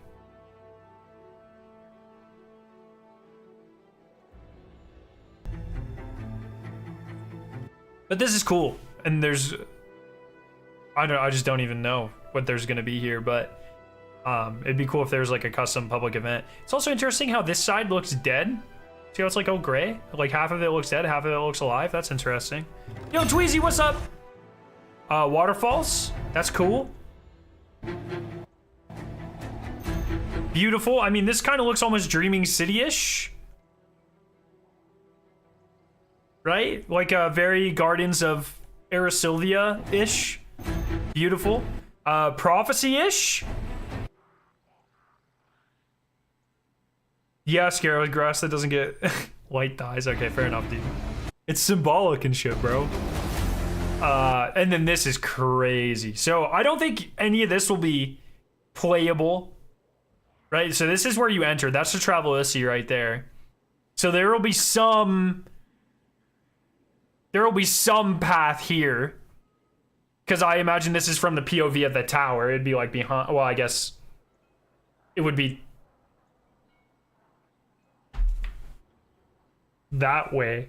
But this is cool, and there's I just don't even know what there's gonna be here, but it'd be cool if there's like a custom public event. It's also interesting how this side looks dead. See how it's like all gray? Like half of it looks dead, half of it looks alive. That's interesting. Yo, Tweezy, what's up? Waterfalls. That's cool. Beautiful. I mean, this kind of looks almost Dreaming City-ish. Right? Like very Gardens of Aerosilvia-ish. Beautiful. Prophecy-ish. Yeah, Scarlet grass that doesn't get white dyes. Okay, fair enough, dude. It's symbolic and shit, bro. And then this is crazy. So I don't think any of this will be playable, right? So this is where you enter. That's the Travelissi right there. So there will be some path here, because I imagine this is from the POV of the tower. It'd be like behind. Well, I guess it would be that way.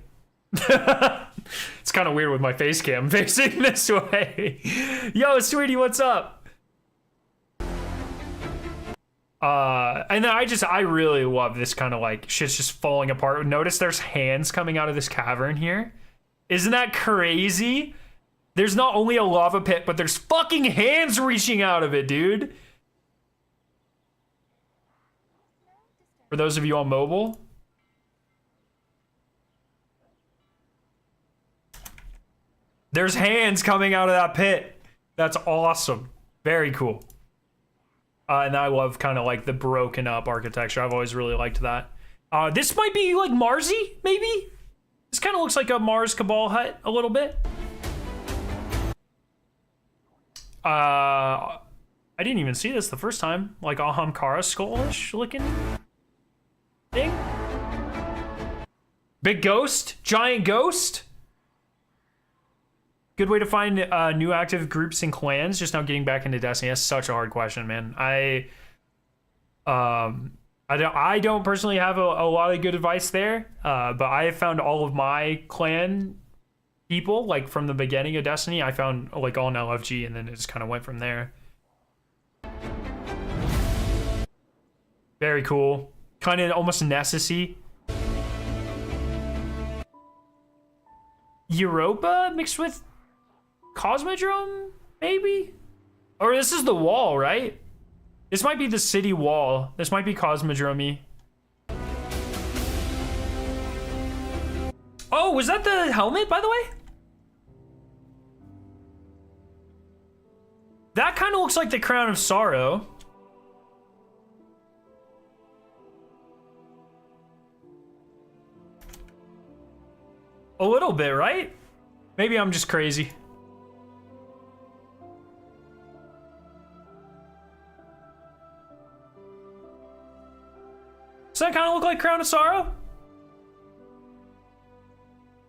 It's kind of weird with my face cam facing this way. Yo, sweetie, what's up? And then I really love this kind of like shit's just falling apart. Notice there's hands coming out of this cavern here. Isn't that crazy? There's not only a lava pit, but there's fucking hands reaching out of it, dude. For those of you on mobile. There's hands coming out of that pit. That's awesome. Very cool. And I love kind of like the broken up architecture. I've always really liked that. This might be like Marsy, maybe? This kind of looks like a Mars Cabal hut a little bit. I didn't even see this the first time. Like Ahamkara skull-ish looking thing. Big ghost? Giant ghost? Good way to find new active groups and clans. Just now getting back into Destiny. That's such a hard question, man. I don't personally have a lot of good advice there, but I have found all of my clan people, like from the beginning of Destiny, I found like all in LFG, and then it just kind of went from there. Very cool. Kind of almost necessary. Europa mixed with Cosmodrome, maybe? Or this is the wall, right? This might be the city wall. This might be Cosmodrome-y. Oh, was that the helmet, by the way? That kind of looks like the Crown of Sorrow. A little bit, right? Maybe I'm just crazy. Does that kind of look like Crown of Sorrow?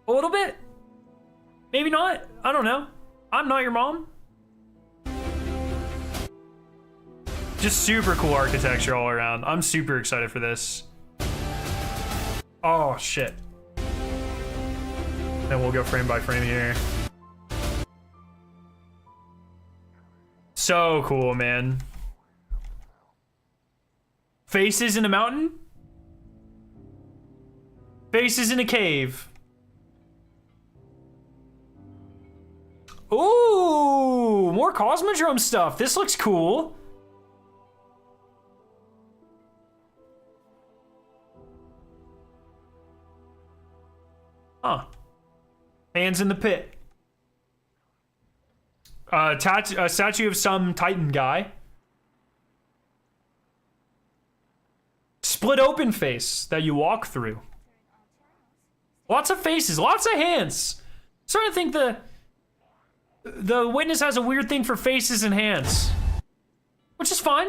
A little bit? Maybe not. I don't know. I'm not your mom. Just super cool architecture all around. I'm super excited for this. Oh, shit. Then we'll go frame by frame here. So cool, man. Faces in a mountain? Faces in a cave. Ooh, more Cosmodrome stuff. This looks cool. Huh. Hands in the pit. A statue of some Titan guy. Split open face that you walk through. Lots of faces, lots of hands. Starting to think the witness has a weird thing for faces and hands, which is fine.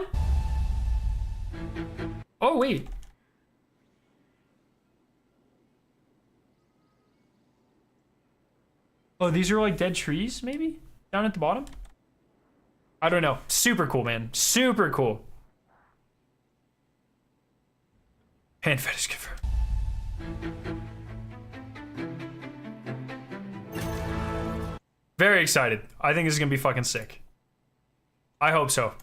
Oh, wait. Oh, these are like dead trees, maybe? Down at the bottom? I don't know. Super cool, man. Super cool. Hand fetish giver. Very excited. I think this is gonna be fucking sick. I hope so.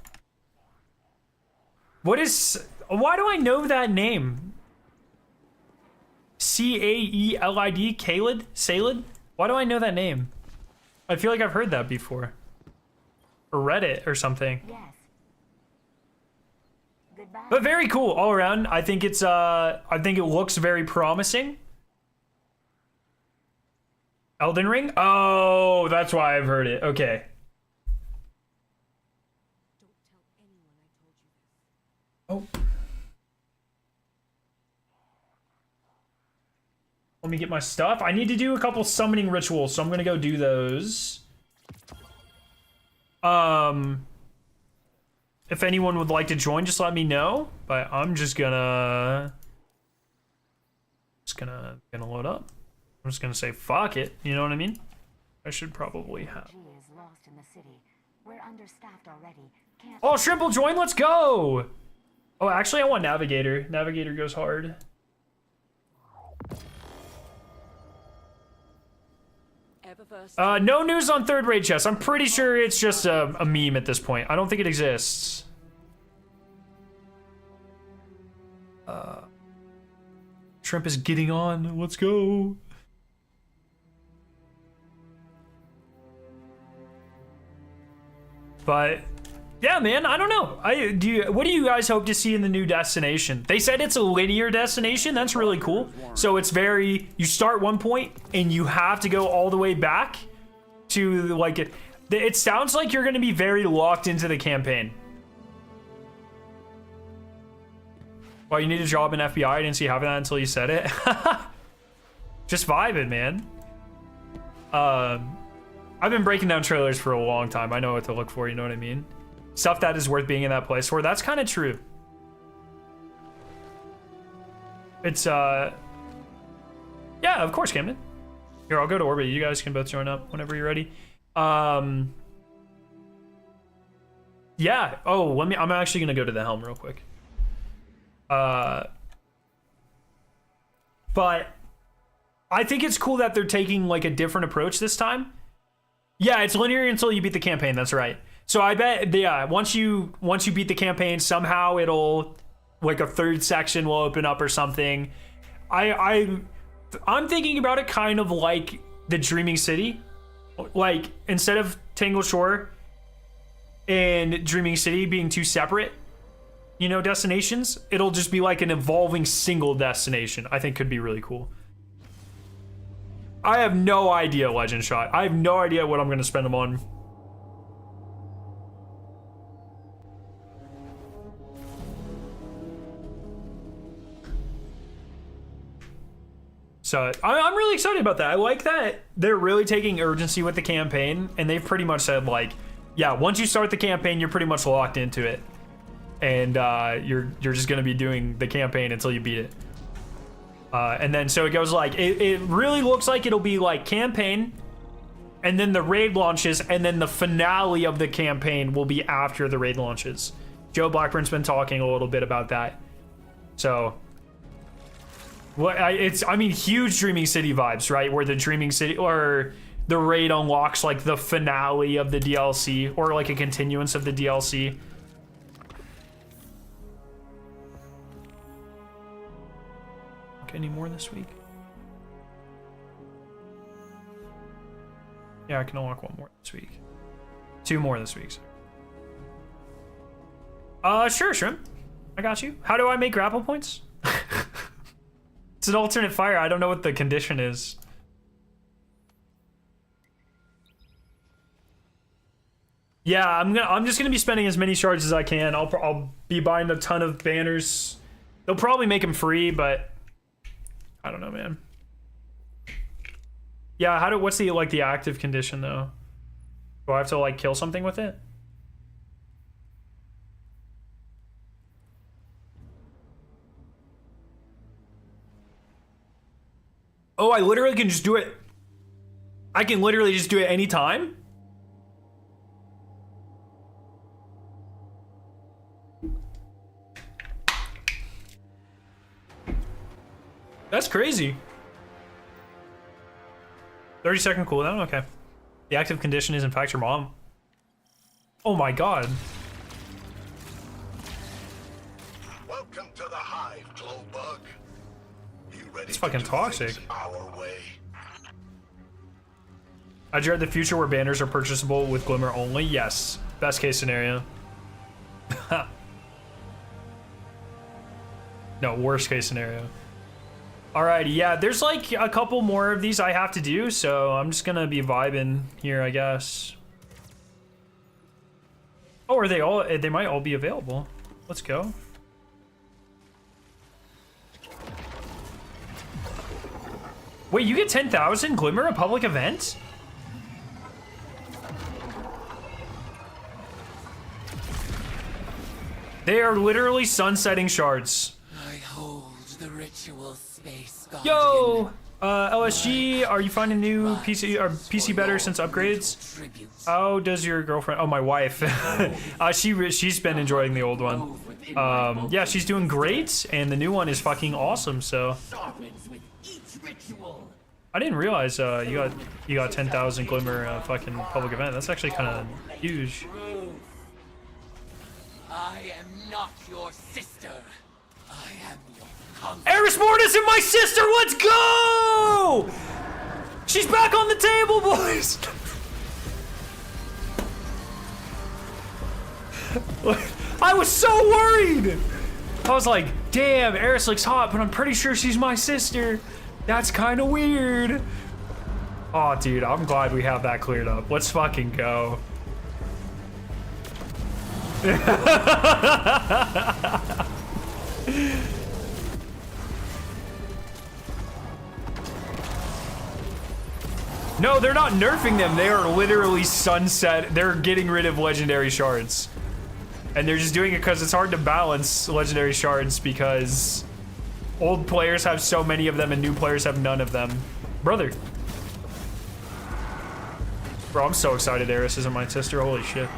What is... Why do I know that name? C-A-E-L-I-D? Caled? Salid? Why do I know that name? I feel like I've heard that before. Or read it or something. Yes. Goodbye. But very cool all around. I think it's I think it looks very promising. Elden Ring? Oh, that's why I've heard it. Okay. Oh. Let me get my stuff. I need to do a couple summoning rituals, so I'm gonna go do those. If anyone would like to join, just let me know. But I'm just gonna load up. I'm just gonna say fuck it. You know what I mean? I should probably have. G is lost in the city. We're understaffed already. Can't Oh, Shrimp will join. Let's go. Oh, actually, I want Navigator. Navigator goes hard. No news on third raid chest. I'm pretty sure it's just a meme at this point. I don't think it exists. Shrimp is getting on. Let's go. But yeah, man, I don't know. What do you guys hope to see in the new destination? They said it's a linear destination. That's really cool. So it's very, you start one point and you have to go all the way back to like it. It sounds like you're going to be very locked into the campaign. Well, you need a job in FBI. I didn't see you having that until you said it. Just vibing, man. I've been breaking down trailers for a long time. I know what to look for, you know what I mean? Stuff that is worth being in that place for. That's kind of true. It's, yeah, of course, Camden. Here, I'll go to orbit. You guys can both join up whenever you're ready. Yeah. Oh, I'm actually going to go to the helm real quick. But I think it's cool that they're taking like a different approach this time. Yeah, it's linear until you beat the campaign. That's right. So I bet, yeah, once you beat the campaign, somehow it'll, like a third section will open up or something. I'm thinking about it kind of like the Dreaming City. Like, instead of Tangle Shore and Dreaming City being two separate, you know, destinations, it'll just be like an evolving single destination. I think could be really cool. I have no idea, Legend Shot. I have no idea what I'm going to spend them on. So I'm really excited about that. I like that they're really taking urgency with the campaign, and they've pretty much said like, yeah, once you start the campaign, you're pretty much locked into it, and you're just gonna be doing the campaign until you beat it. And then so it goes like it really looks like it'll be like campaign, and then the raid launches, and then the finale of the campaign will be after the raid launches. Joe Blackburn's been talking a little bit about that, so. I mean, huge Dreaming City vibes, right? Where the Dreaming City or the raid unlocks like the finale of the DLC or like a continuance of the DLC. Okay, any more this week? Yeah, I can unlock one more this week. 2 more this week. Sure, Shrimp. I got you. How do I make grapple points? It's an alternate fire. I don't know what the condition is. Yeah, I'm just gonna be spending as many shards as I can. I'll be buying a ton of banners. They'll probably make them free, but I don't know, man. Yeah, what's the like the active condition though? Do I have to like kill something with it? Oh, I literally can just do it. I can literally just do it anytime. That's crazy. 30-second cooldown, okay. The active condition is in fact your mom. Oh my god. Welcome to the hive, Glowbug. You ready? It's fucking to do toxic. things our way? I dread the future where banners are purchasable with Glimmer only. Yes. Best case scenario. No, worst case scenario. Alrighty, yeah, there's like a couple more of these I have to do, so I'm just gonna be vibing here, I guess. Oh, are they all? They might all be available. Let's go. Wait, you get 10,000 Glimmer, a public event? They are literally sunsetting shards. I hold the ritual space, Guardian. Yo, LSG, are you finding new PC or PC better since upgrades? How does your girlfriend? Oh, my wife. She's been enjoying the old one. Yeah, she's doing great, and the new one is fucking awesome. So I didn't realize you got 10,000 Glimmer fucking public event. That's actually kind of huge. I am not your sister. I am your conqueror. Eris Mortis and my sister, let's go! She's back on the table, boys! I was so worried! I was like, damn, Eris looks hot, but I'm pretty sure she's my sister. That's kind of weird. Oh, dude, I'm glad we have that cleared up. Let's fucking go. No, they're not nerfing them. They are literally sunset. They're getting rid of legendary shards. And they're just doing it because it's hard to balance legendary shards because old players have so many of them and new players have none of them. Brother. Bro, I'm so excited Eris isn't my sister. Holy shit.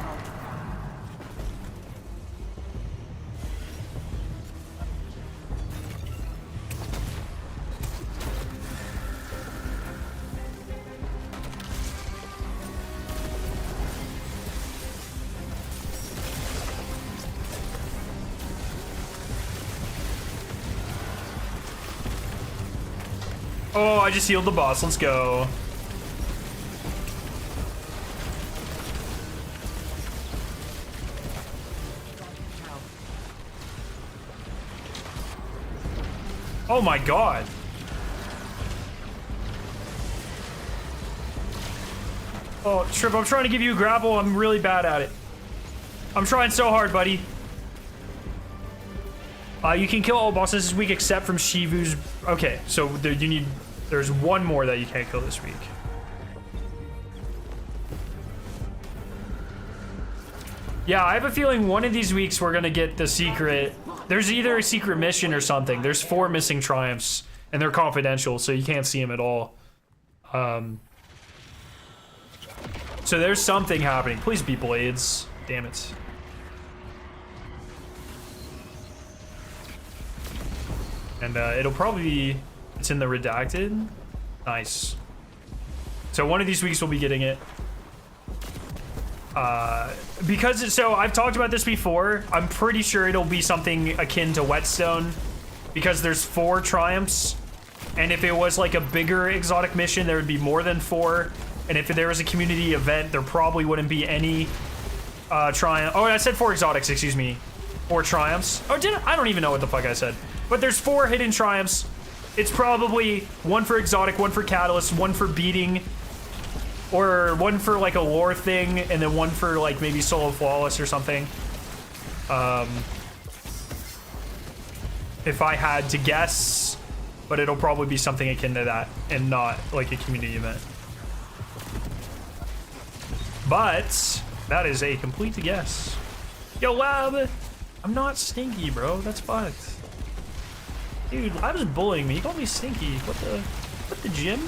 Oh, I just healed the boss. Let's go. Oh my god. Oh, Trip, I'm trying to give you a grapple. I'm really bad at it. I'm trying so hard, buddy. You can kill all bosses this week except from Shivu's. Okay, so there's one more that you can't kill this week. Yeah, I have a feeling one of these weeks we're gonna get the secret. There's either a secret mission or something. There's 4 missing triumphs, and they're confidential, so you can't see them at all. So there's something happening. Please be Blades. Damn it. And it'll probably be, it's in the redacted. Nice. So one of these weeks we'll be getting it. Because so I've talked about this before. I'm pretty sure it'll be something akin to Whetstone because there's 4 triumphs. And if it was like a bigger exotic mission, there would be more than 4. And if there was a community event, there probably wouldn't be any triumph. Oh, I said 4 exotics, excuse me. 4 triumphs. Oh, I don't even know what the fuck I said. But there's 4 hidden triumphs. It's probably 1 for exotic, 1 for catalyst, 1 for beating, or 1 for like a lore thing, and then 1 for like maybe solo flawless or something. If I had to guess, but it'll probably be something akin to that and not like a community event. But that is a complete guess. Yo, Lab, I'm not stinky, bro. That's fucked. Dude, Lab is bullying me. He called me stinky. What the gym?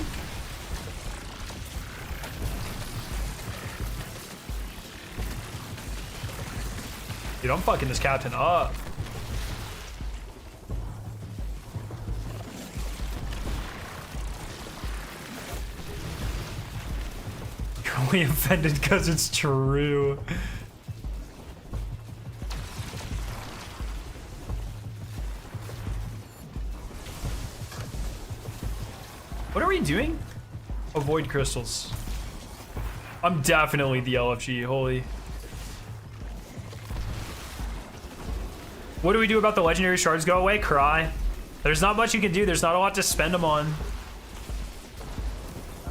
Dude, I'm fucking this captain up. Only offended because it's true. What are we doing? Avoid crystals. I'm definitely the LFG, holy. What do we do about the legendary shards go away? Cry. There's not much you can do. There's not a lot to spend them on.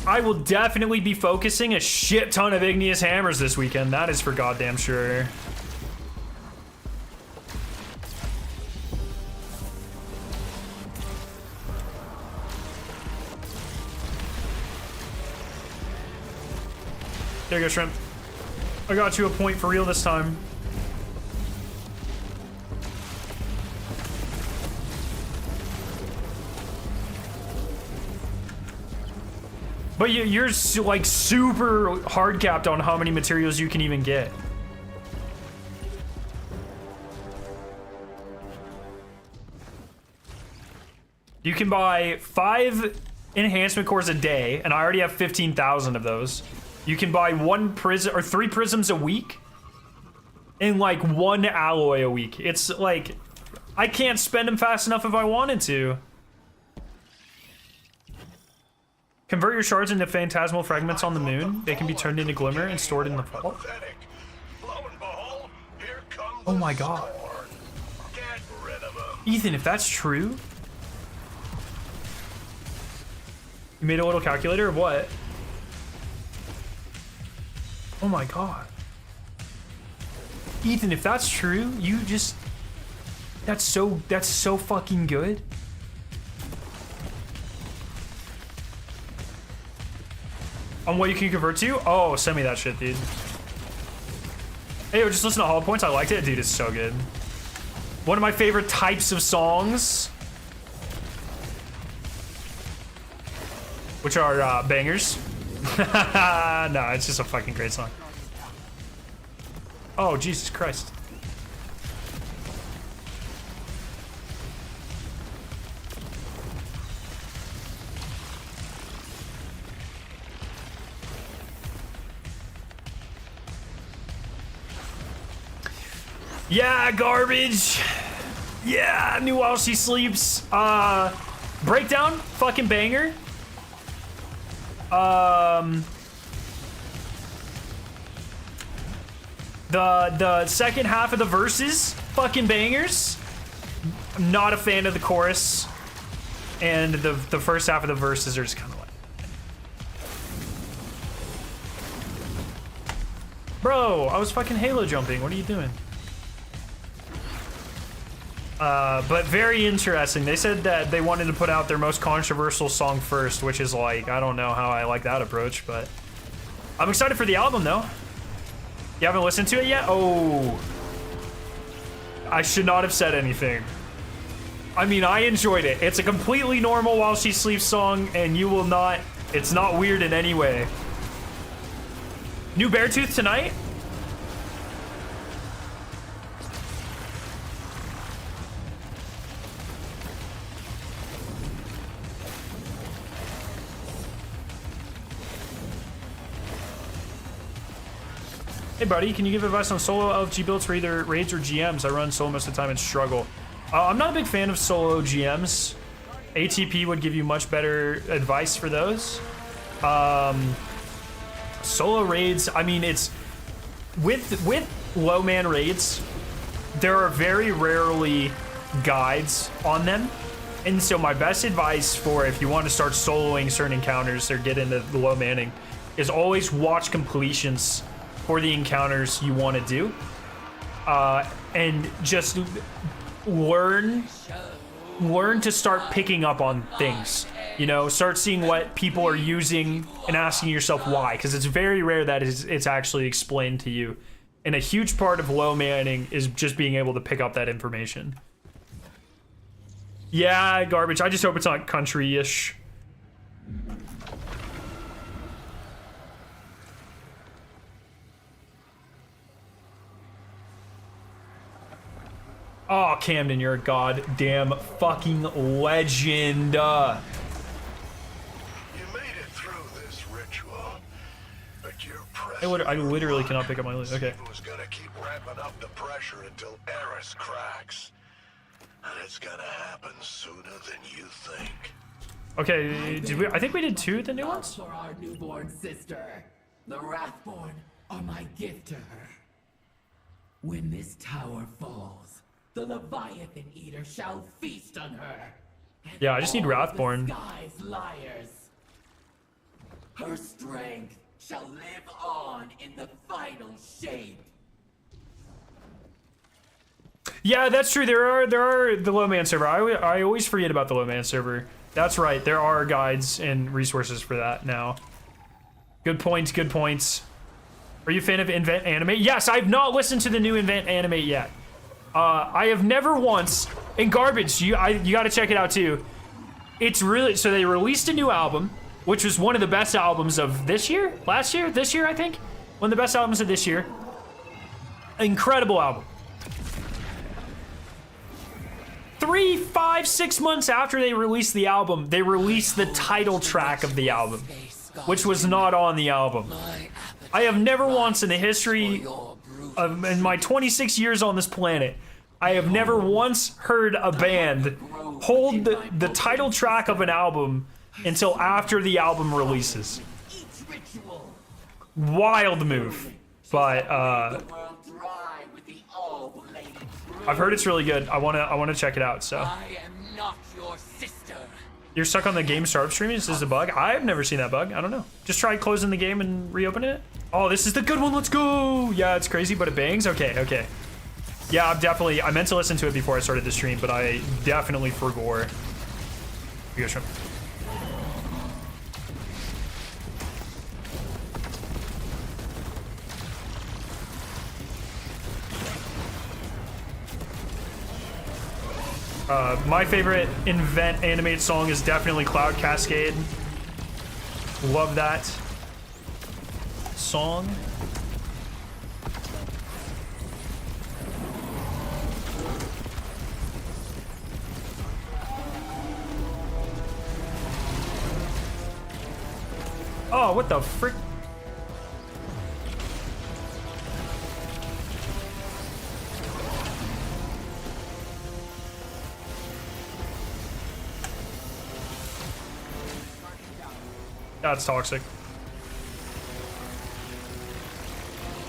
I will definitely be focusing a shit ton of igneous hammers this weekend. That is for goddamn sure. There you go, Shrimp. I got you a point for real this time. But you're like super hard capped on how many materials you can even get. You can buy 5 enhancement cores a day, and I already have 15,000 of those. You can buy 1 prism or 3 prisms a week, and like 1 alloy a week. It's like I can't spend them fast enough if I wanted to. Convert your shards into phantasmal fragments on the moon. They can be turned into glimmer and stored in the vault. Oh my god. Ethan, if that's true. You made a little calculator of what? Oh my god. Ethan, if that's true, you just... That's so fucking good. On what you can convert to? Oh, send me that shit, dude. Hey, yo, just listen to Hollow Points. I liked it. Dude, it's so good. One of my favorite types of songs. Which are bangers. No, it's just a fucking great song. Oh, Jesus Christ. Yeah, garbage. Yeah, new while she sleeps. Breakdown, fucking banger. The second half of the verses, fucking bangers. I'm not a fan of the chorus, and the first half of the verses are just kind of like, bro, I was fucking Halo jumping. What are you doing? But very interesting. They said that they wanted to put out their most controversial song first, which is like, I don't know how I like that approach, but I'm excited for the album though. You haven't listened to it yet? Oh, I should not have said anything. I mean, I enjoyed it. It's a completely normal While She Sleeps song, and you will not, it's not weird in any way. New Beartooth tonight? Hey buddy, can you give advice on solo LFG builds for either raids or GMs? I run solo most of the time and struggle. I'm not a big fan of solo GMs. ATP would give you much better advice for those. Solo raids, I mean, it's with low man raids, there are very rarely guides on them. And so my best advice for if you want to start soloing certain encounters or get into the low manning is always watch completions for the encounters you want to do, and just learn to start picking up on things. You know, start seeing what people are using and asking yourself why, because it's very rare that it's actually explained to you. And a huge part of low manning is just being able to pick up that information. Yeah, garbage. I just hope it's not country-ish. Oh, Camden, you're a goddamn fucking legend. You made it through this ritual, but your I literally cannot pick up my loot. Okay. was gonna keep ramping up the pressure until Eris cracks. And it's gonna happen sooner than you think. Okay, did we? I think we did 2 of the new ones. For our newborn sister, the Wrathborn are my gift to her. When this tower falls, the Leviathan Eater shall feast on her. And Yeah, I just need all Wrathborn. the sky's liars. Her strength shall live on in the final shape. Yeah, that's true. There are the low man server. I always forget about the low man server. That's right. There are guides and resources for that now. Good points. Good points. Are you a fan of Invent Animate? Yes, I've not listened to the new Invent Animate yet. I have never once. And Garbage, you got to check it out too. It's really, so they released a new album, which was one of the best albums of this year, last year, this year I think, one of the best albums of this year. Incredible album. 3, 5, 6 months after they released the album, they released the title track of the album, which was not on the album. I have never once in the history of in my 26 years on this planet, I have never once heard a band hold the title track of an album until after the album releases. Wild move. But I've heard it's really good. I wanna check it out, so. I am not your sister. You're stuck on the game startup stream? Is this a bug? I've never seen that bug. I don't know. Just try closing the game and reopening it. Oh, this is the good one. Let's go. Yeah, it's crazy, but it bangs. Okay, okay. Yeah, I meant to listen to it before I started the stream, but I definitely forgot. You guys, my favorite Invent Animate song is definitely Cloud Cascade. Love that song. Oh, what the frick? That's toxic.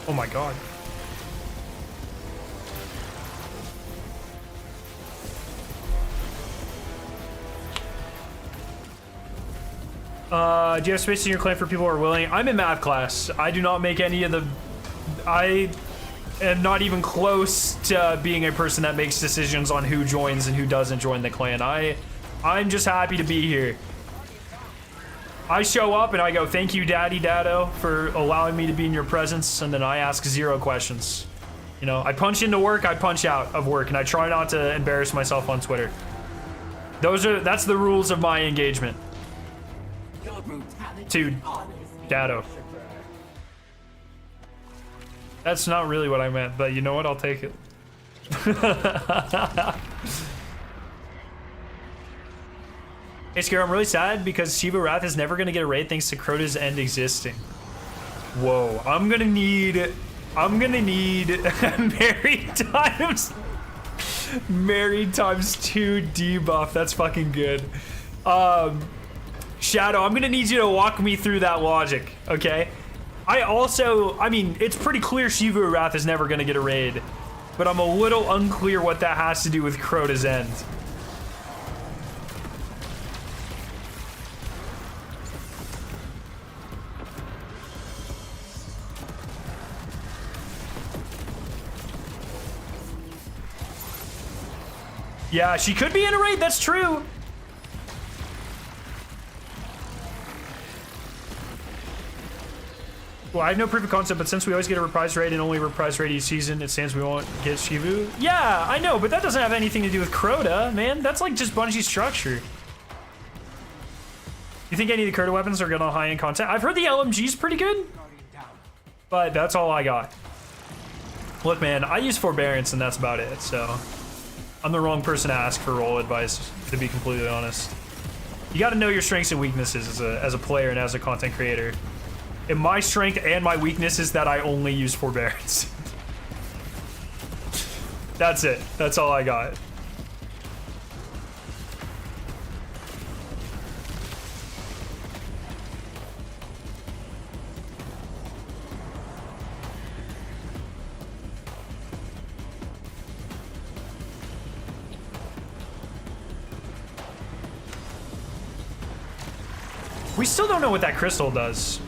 Oh my god. Do you have space in your clan for people who are willing? I'm in math class. I do not make any of the... I am not even close to being a person that makes decisions on who joins and who doesn't join the clan. I'm just happy to be here. I show up and I go, thank you, Daddy Dado, for allowing me to be in your presence, and then I ask 0 questions. You know, I punch into work, I punch out of work, and I try not to embarrass myself on Twitter. That's the rules of my engagement. To Dado. That's not really what I meant, but you know what? I'll take it. Hey, Scare, I'm really sad because Shiva Wrath is never gonna get a raid thanks to Crota's end existing. Whoa, I'm gonna need married times 2 debuff. That's fucking good. Shadow, I'm gonna need you to walk me through that logic, okay? I mean, it's pretty clear Shiva Wrath is never gonna get a raid, but I'm a little unclear what that has to do with Crota's end. Yeah, she could be in a raid, that's true. Well, I have no proof of concept, but since we always get a reprise raid and only reprise raid each season, it stands we won't get Shivu. Yeah, I know, but that doesn't have anything to do with Crota, man. That's like just Bungie's structure. You think any of the Crota weapons are gonna high-end content? I've heard the LMG's pretty good, but that's all I got. Look, man, I use Forbearance and that's about it, so I'm the wrong person to ask for role advice, to be completely honest. You gotta know your strengths and weaknesses as a player and as a content creator. And my strength and my weakness is that I only use forbearance. That's it. That's all I got. We still don't know what that crystal does.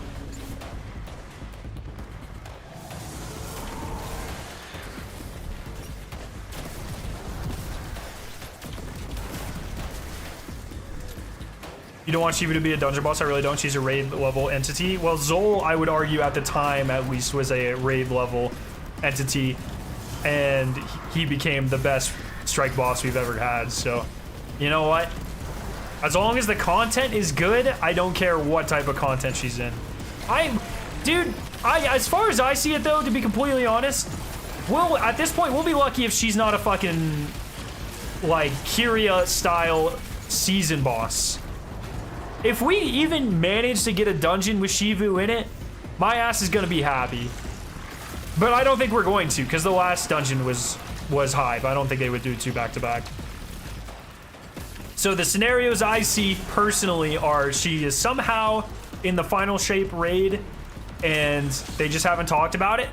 You don't want Shiva to be a dungeon boss? I really don't. She's a raid level entity. Well, Zol, I would argue at the time at least, was a raid level entity, and he became the best strike boss we've ever had. So, you know what? As long as the content is good, I don't care what type of content she's in. Dude, as far as I see it though, to be completely honest, at this point, we'll be lucky if she's not a fucking, like, Kyria style season boss. If we even manage to get a dungeon with Shivu in it, my ass is gonna be happy. But I don't think we're going to, because the last dungeon was Hive. I don't think they would do two back-to-back. So the scenarios I see personally are she is somehow in the final shape raid and they just haven't talked about it.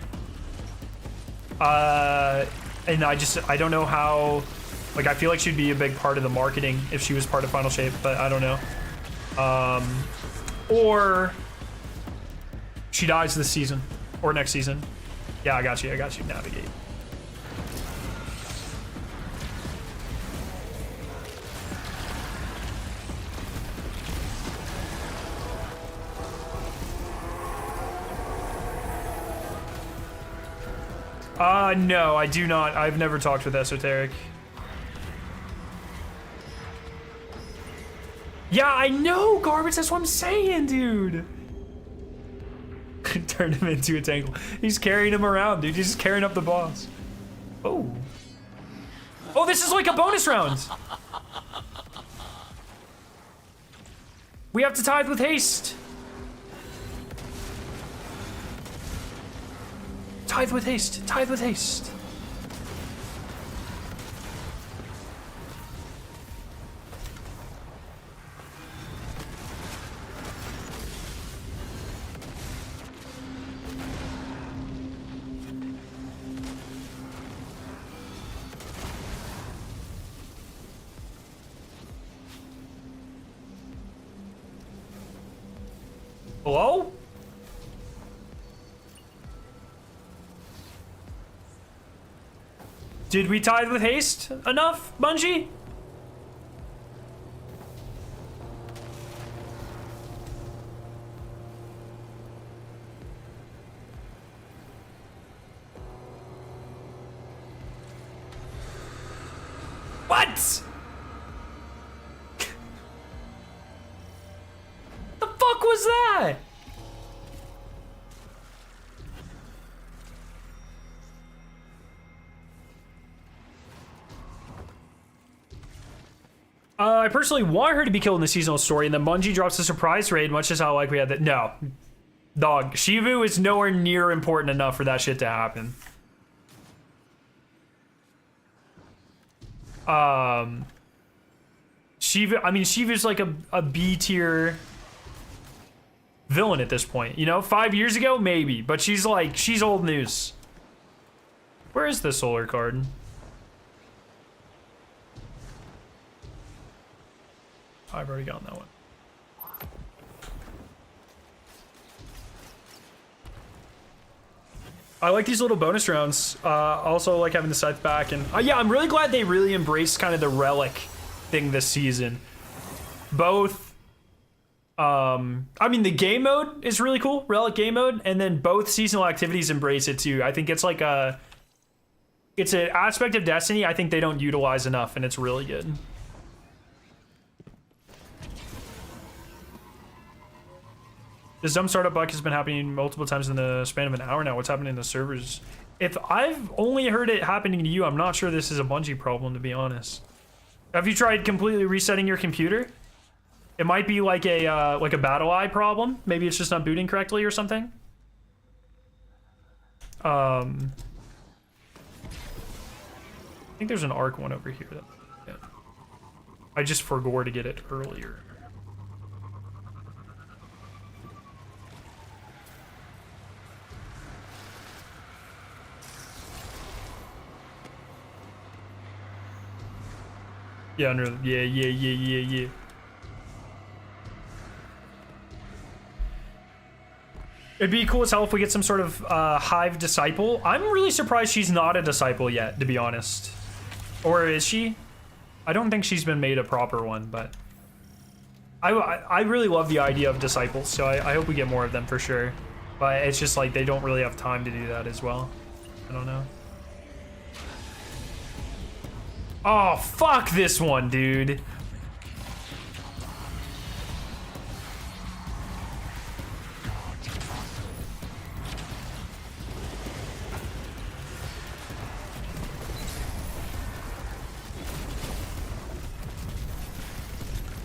And I don't know how, like, I feel like she'd be a big part of the marketing if she was part of final shape, but I don't know. Or she dies this season or next season. Yeah, I got you, navigate. No, I do not. I've never talked with Esoteric. Yeah, I know, Garbage. That's what I'm saying, dude. Turn him into a tangle. He's carrying him around, dude. He's just carrying up the boss. Oh. Oh, this is like a bonus round. We have to tithe with haste. Tithe with haste. Tithe with haste. Hello? Did we tithe with haste enough, Bungie? What? The fuck was that? I personally want her to be killed in the seasonal story, and then Bungie drops a surprise raid, much as how like we had that. No, dog, Shivu is nowhere near important enough for that shit to happen. Shivu's like a B tier villain at this point. You know, 5 years ago maybe, but she's old news. Where is the solar card? I've already gotten that one. I like these little bonus rounds. Also like having the scythe back, and yeah, I'm really glad they really embraced kind of the relic thing this season. Both, I mean, the game mode is really cool, relic game mode, and then both seasonal activities embrace it too. I think it's like it's an aspect of Destiny I think they don't utilize enough, and it's really good. This dumb startup bug has been happening multiple times in the span of an hour now. What's happening in the servers? If I've only heard it happening to you, I'm not sure this is a Bungie problem, to be honest. Have you tried completely resetting your computer? It might be like a battle eye problem. Maybe it's just not booting correctly or something. I think there's an arc one over here. Yeah. I just forgot to get it earlier. Yeah, yeah. It'd be cool as hell if we get some sort of Hive disciple. I'm really surprised she's not a disciple yet, to be honest. Or is she? I don't think she's been made a proper one, but I really love the idea of disciples, so I hope we get more of them for sure. But it's just like they don't really have time to do that as well. I don't know. Oh, fuck this one, dude.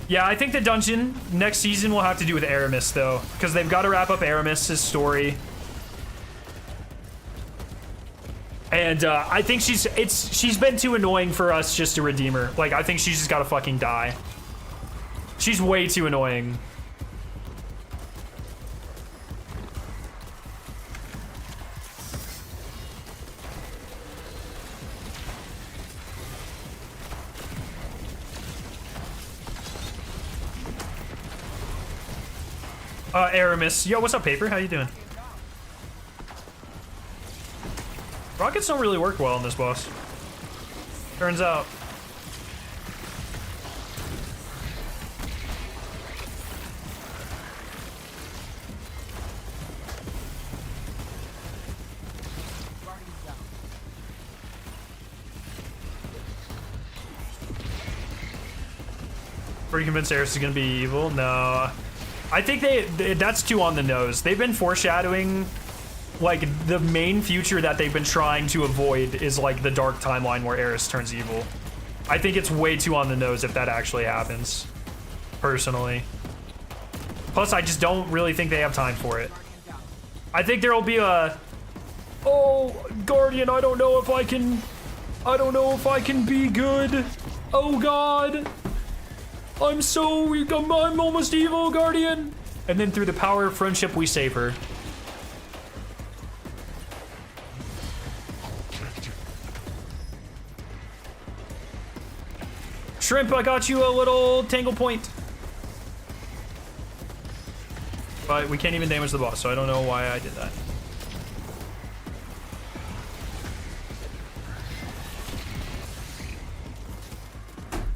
Yeah, I think the dungeon next season will have to do with Aramis, though, because they've got to wrap up Aramis' story. And I think she's been too annoying for us just to redeem her. Like, I think she's just got to fucking die. She's way too annoying. Aramis. Yo, what's up, Paper? How you doing? Rockets don't really work well on this boss. Turns out. Pretty convinced Eris is gonna be evil? No. I think that's too on the nose. They've been foreshadowing, like, the main future that they've been trying to avoid is, like, the dark timeline where Eris turns evil. I think it's way too on the nose if that actually happens, personally. Plus, I just don't really think they have time for it. I think there'll be a, oh, Guardian, I don't know if I can be good. Oh, God. I'm almost evil, Guardian. And then through the power of friendship, we save her. Shrimp, I got you a little tangle point. But we can't even damage the boss, so I don't know why I did that.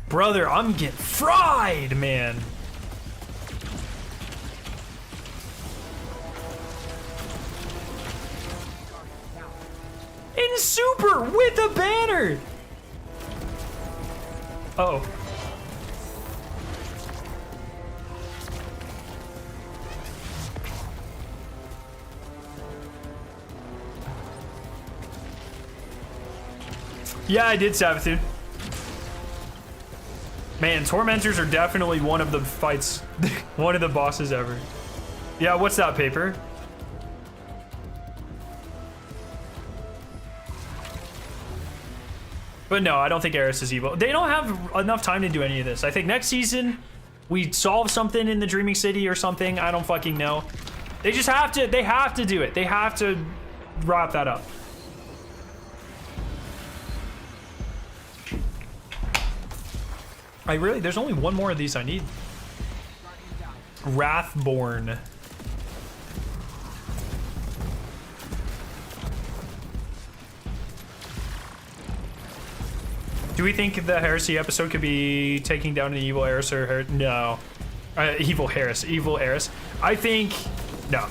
Brother, I'm getting fried, man. In super with a banner. Uh-oh. Yeah, I did, Sabathoon. Man, Tormentors are definitely one of the fights, one of the bosses ever. Yeah, what's that, Paper? But no, I don't think Eris is evil. They don't have enough time to do any of this. I think next season, we solve something in the Dreaming City or something. I don't fucking know. They just have to, they have to do it. They have to wrap that up. There's only one more of these I need. Wrathborn. Do we think the Heresy episode could be taking down an evil Eris or no. Evil Eris. I think, no.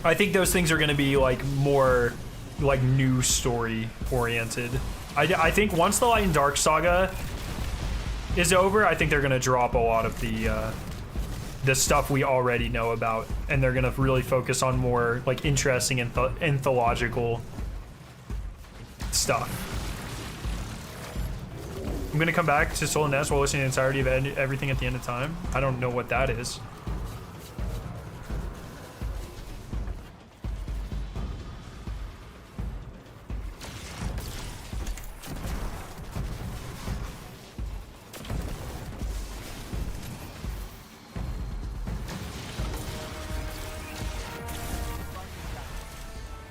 I think those things are gonna be like more like new story oriented. I think once the Light and Dark saga is over, I think they're gonna drop a lot of the stuff we already know about, and they're gonna really focus on more like interesting and anthological stuff. I'm gonna come back to Soul Nest while listening to the entirety of everything at the end of time. I don't know what that is.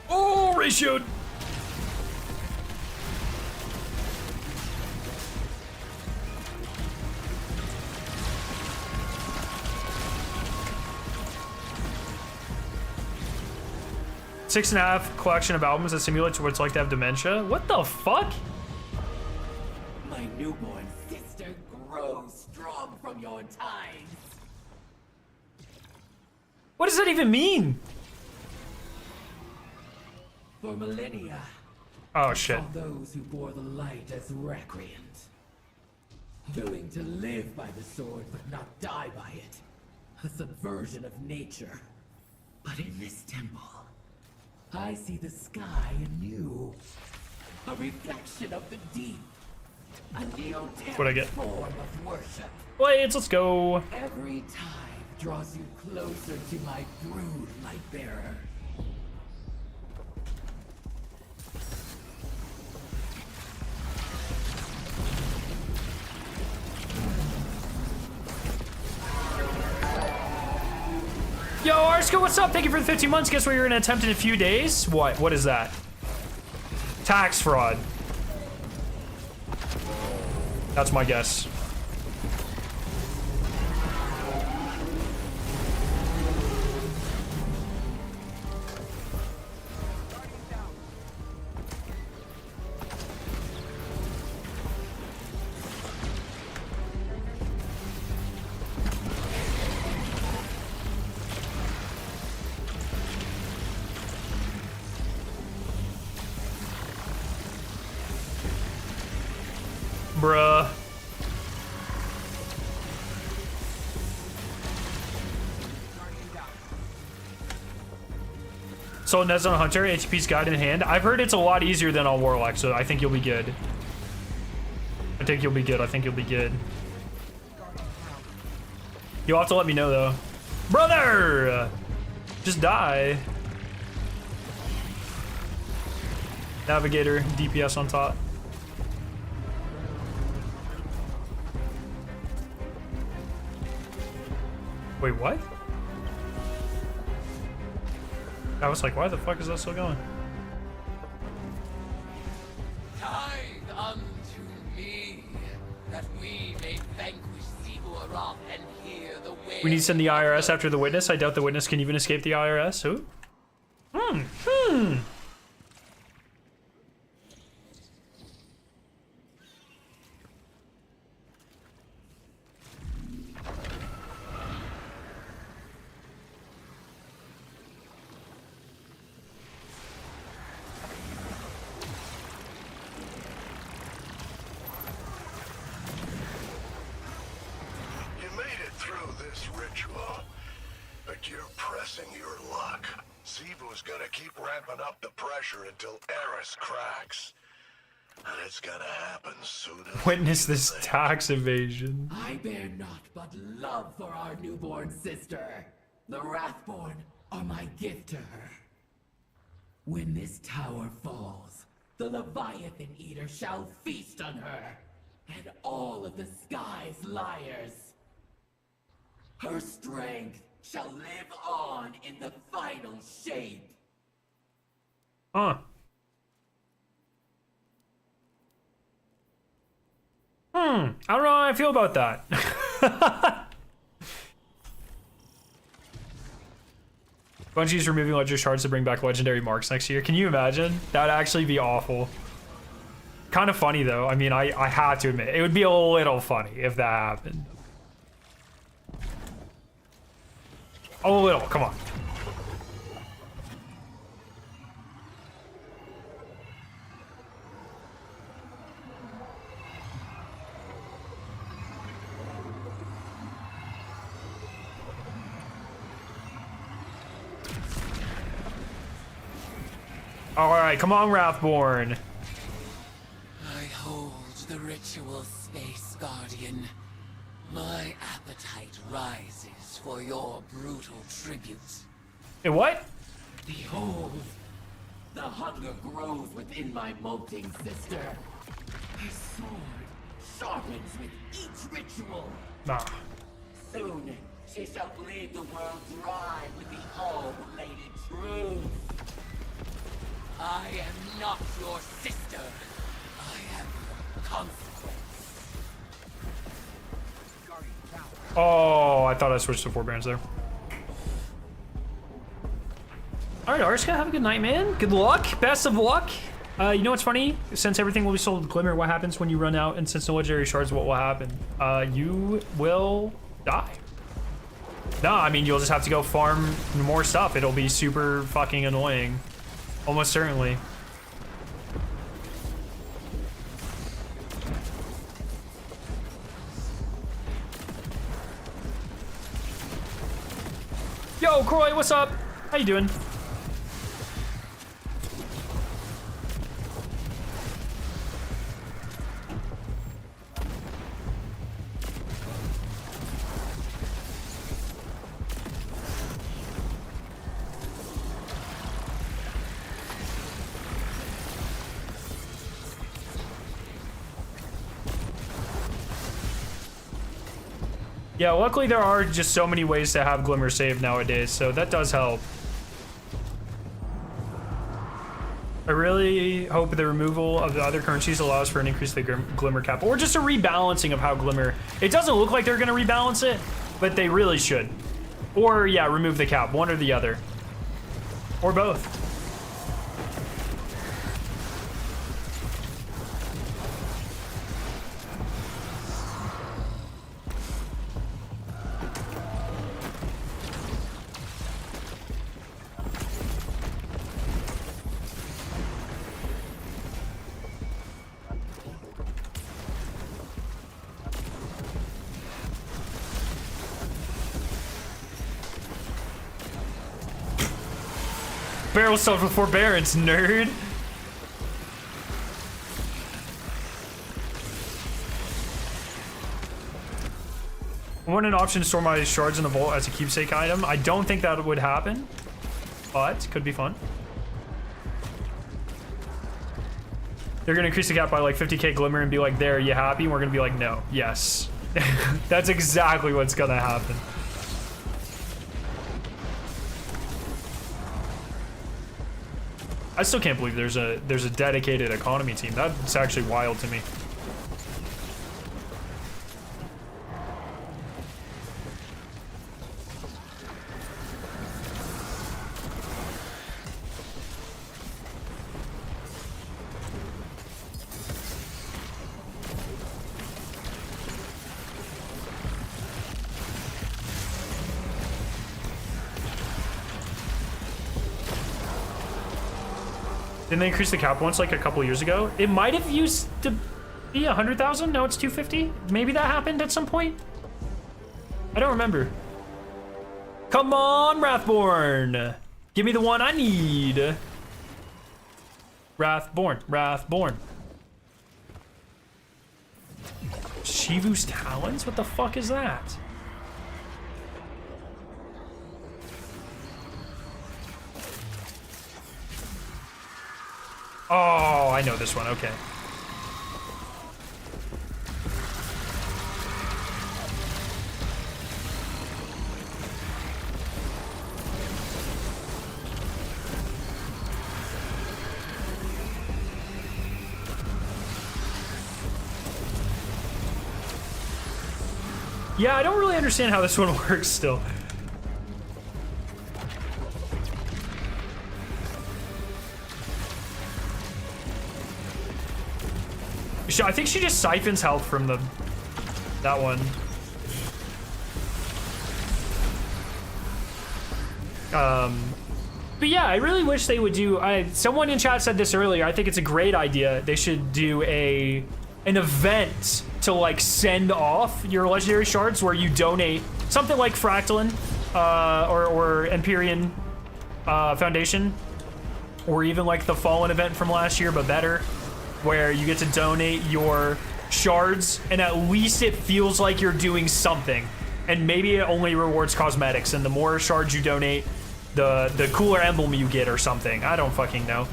Oh, ratioed. .5 collection of albums that simulates what it's like to have dementia. What the fuck? My newborn sister grows strong from your times. What does that even mean? For millennia, Oh shit. saw those who bore the light as recreant, willing to live by the sword but not die by it. A subversion of nature. But in this temple, I see the sky anew. A reflection of the deep. A What'd I get? form of worship. Blades, let's go. Every time draws you closer to my brood, light bearer. Yo, Arsko, what's up? Thank you for the 15 months. Guess what you're gonna attempt in a few days? What? What is that? Tax fraud. That's my guess. Bruh. So Nez on Hunter, HP's guide in hand. I've heard it's a lot easier than on Warlock, so I think you'll be good. I think you'll be good. I think you'll be good. You'll have to let me know though. Brother! Just die. Navigator, DPS on top. Wait, what? I was like, why the fuck is that still going? Tithe unto me, that we may vanquish Zeburath and hear the way. We need to send the IRS after the witness. I doubt the witness can even escape the IRS. Who? You made it through this ritual, but you're pressing your luck. Sivu's gonna keep ramping up the pressure until Eris cracks. And it's gonna happen sooner. Witness this tax evasion. I bear naught but love for our newborn sister. The Wrathborn are my gift to her. When this tower falls, the Leviathan Eater shall feast on her, and all of the sky's liars. Her strength shall live on in the final shape. Huh. I don't know how I feel about that. Bungie's removing legendary shards to bring back legendary marks next year. Can you imagine? That'd actually be awful. Kind of funny though. I mean, I have to admit, it would be a little funny if that happened. A little, come on. All right, come on, Wrathborn. I hold the ritual, Space Guardian. My appetite rises for your brutal tribute. Hey, what? Behold, the hunger grows within my molting sister. Her sword sharpens with each ritual. Nah. Soon, she shall bleed the world dry with the all-related truth. I am not your sister. I am your consequence. Oh, I thought I switched to forbearance there. All right, Arska, have a good night, man. Good luck. Best of luck. You know what's funny? Since everything will be sold with Glimmer, what happens when you run out? And since no legendary shards, what will happen? You will die. No, I mean, you'll just have to go farm more stuff. It'll be super fucking annoying. Almost certainly. Yo, Croy, what's up? How you doing? Yeah, luckily there are just so many ways to have Glimmer saved nowadays, so that does help. I really hope the removal of the other currencies allows for an increase in the Glimmer cap, or just a rebalancing of how Glimmer... It doesn't look like they're going to rebalance it, but they really should. Or, yeah, remove the cap, one or the other. Or both. Barrel sold for forbearance, nerd. I want an option to store my shards in the vault as a keepsake item. I don't think that would happen, but could be fun. They're gonna increase the cap by like 50k Glimmer and be like, there, you happy? And we're gonna be like, no, yes. That's exactly what's gonna happen. I still can't believe there's a dedicated economy team. That's actually wild to me. Didn't they increase the cap once like a couple years ago? It might have used to be 100,000. Now it's 250. Maybe that happened at some point. I don't remember. Come on, Wrathborn. Give me the one I need. Wrathborn. Wrathborn. Shivu's Talons? What the fuck is that? Oh, I know this one. Okay. Yeah, I don't really understand how this one works still. I think she just siphons health from that one. But yeah, I really wish they would do. Someone in chat said this earlier. I think it's a great idea. They should do an event to like send off your legendary shards, where you donate something like Fractalin or Empyrean Foundation, or even like the Fallen event from last year, but better, where you get to donate your shards, and at least it feels like you're doing something. And maybe it only rewards cosmetics, and the more shards you donate, the cooler emblem you get or something. I don't fucking know.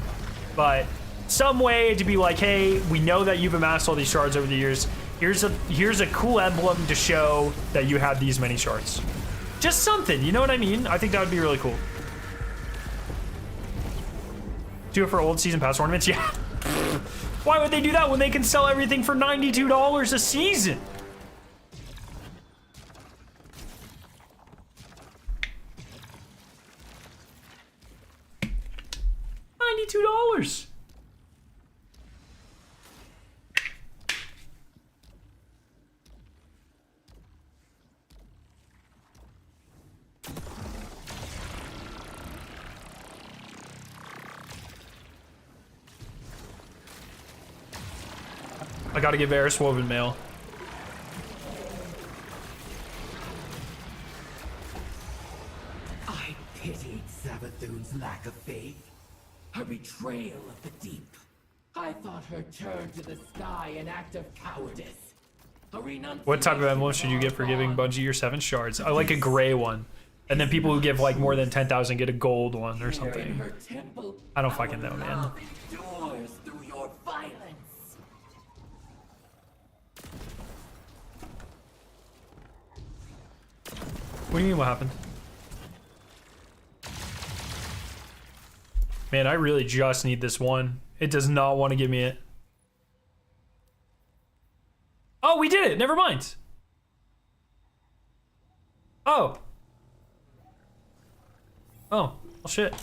But some way to be like, hey, we know that you've amassed all these shards over the years. Here's a cool emblem to show that you have these many shards. Just something, you know what I mean? I think that would be really cool. Do it for old season pass ornaments? Yeah. Why would they do that when they can sell everything for $92 a season? $92. I gotta give Eris woven mail. I pitied Savathun's lack of faith. Her betrayal of the deep. I thought her turn to the sky an act of cowardice. What type of emblem should you get for giving Bungie your 7 shards? I like a gray one. And then people who give like more than 10,000 get a gold one or something. I don't fucking know, man. Through your violence. What do you mean what happened? Man, I really just need this one. It does not want to give me it. Oh, we did it. Never mind. Oh. Oh, well, shit.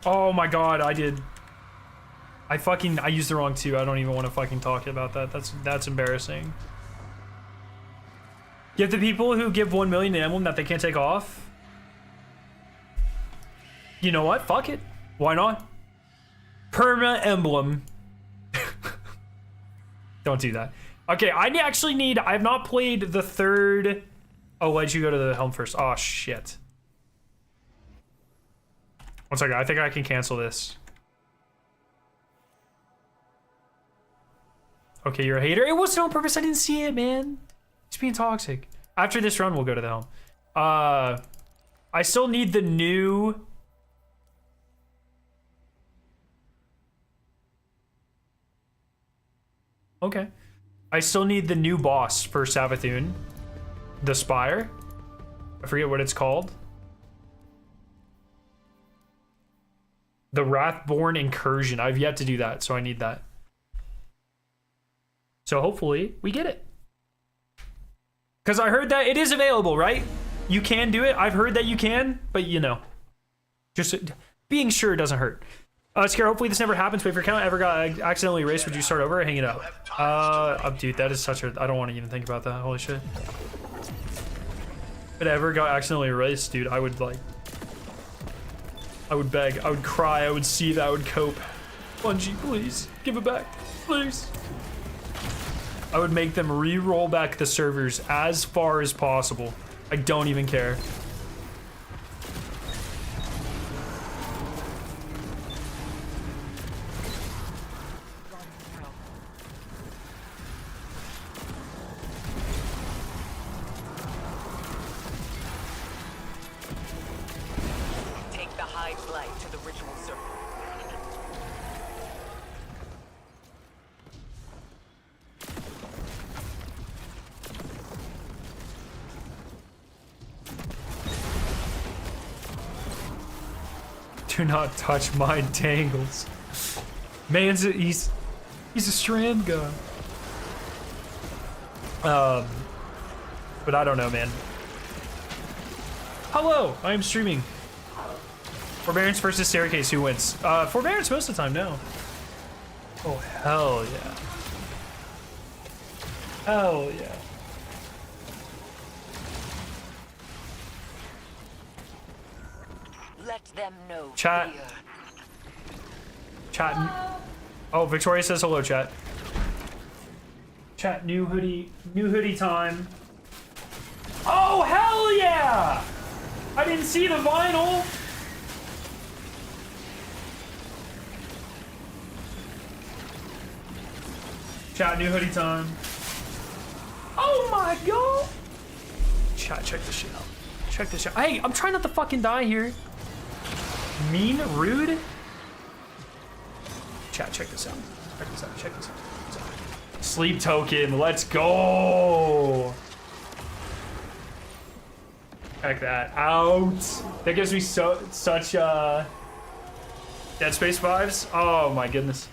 Oh my god, I did. I used the wrong 2. I don't even want to fucking talk about that. That's embarrassing. Give the people who give 1 million an emblem that they can't take off. You know what? Fuck it. Why not? Perma emblem. Don't do that. Okay, I actually need. I have not played the 3rd. Oh, why'd you go to the helm first? Oh shit. One second. I think I can cancel this. Okay, you're a hater. It wasn't on purpose. I didn't see it, man. It's being toxic. After this run, we'll go to the helm. I still need the new. Okay. I still need the new boss for Savathun. The Spire. I forget what it's called. The Wrathborn Incursion. I've yet to do that, so I need that. So hopefully we get it. Because I heard that it is available, right? You can do it. I've heard that you can, but you know. Just being sure doesn't hurt. Scare, hopefully this never happens, but if your account ever got accidentally erased, would you start over or hang it up? Dude, that is such a... I don't want to even think about that. Holy shit. If it ever got accidentally erased, dude, I would like... I would beg. I would cry. I would seethe. I would cope. Bungie, please. Give it back. Please. I would make them re-roll back the servers as far as possible. I don't even care. Take the high flight to the ritual circle. Do not touch my tangles. Man's he's a strand guy. But I don't know, man. Hello, I am streaming. Forbearance versus staircase, who wins? Forbearance most of the time now. Oh hell yeah. Hell yeah. Let them know. Chat. Fear. Chat. Oh, Victoria says hello, chat. Chat, new hoodie time. Oh, hell yeah! I didn't see the vinyl. Chat, new hoodie time. Oh my god! Chat, check this shit out. Check this shit out. Hey, I'm trying not to fucking die here. Mean, rude. Chat, check this out. Check this out. Check this out. Sleep token, let's go. Check that out. That gives me such Dead Space vibes. Oh my goodness.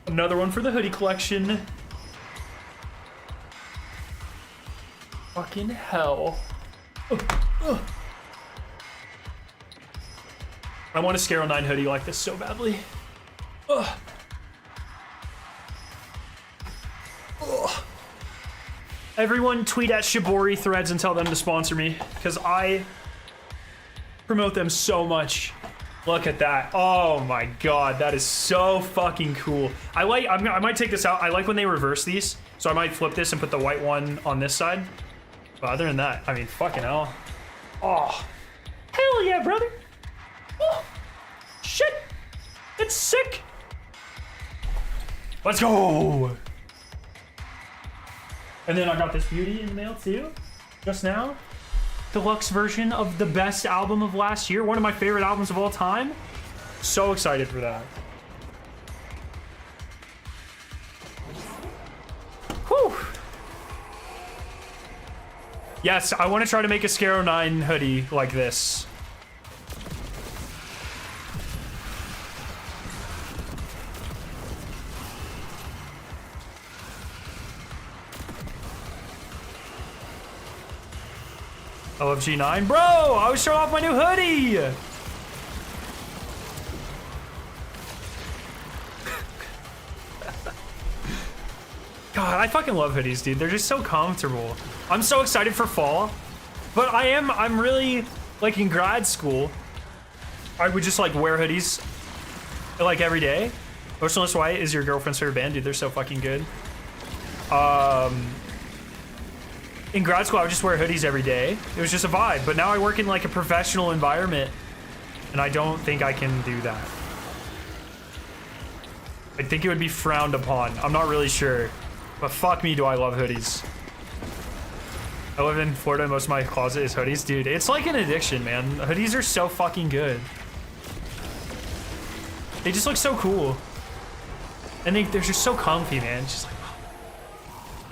Another one for the hoodie collection. Fucking hell. I want a Scaro 9 hoodie like this so badly. Ugh. Ugh. Everyone tweet at Shibori Threads and tell them to sponsor me, because I promote them so much. Look at that. Oh my god, that is so fucking cool. I might take this out. I like when they reverse these, so I might flip this and put the white one on this side. But other than that, I mean, fucking hell. Oh, hell yeah, brother. Oh, shit. It's sick. Let's go. And then I got this beauty in the mail too, just now. Deluxe version of the best album of last year. One of my favorite albums of all time. So excited for that. Whew. Yes, I want to try to make a Scaro 9 hoodie like this. I love G9. Bro, I was showing off my new hoodie. God, I fucking love hoodies, dude. They're just so comfortable. I'm so excited for fall. But I'm really, like, in grad school, I would just, like, wear hoodies, like, every day. Motionless White is your girlfriend's favorite band, dude. They're so fucking good. In grad school, I would just wear hoodies every day. It was just a vibe. But now I work in like a professional environment, and I don't think I can do that. I think it would be frowned upon. I'm not really sure. But fuck me, do I love hoodies. I live in Florida, and most of my closet is hoodies. Dude, it's like an addiction, man. Hoodies are so fucking good. They just look so cool. And they're just so comfy, man. It's just like,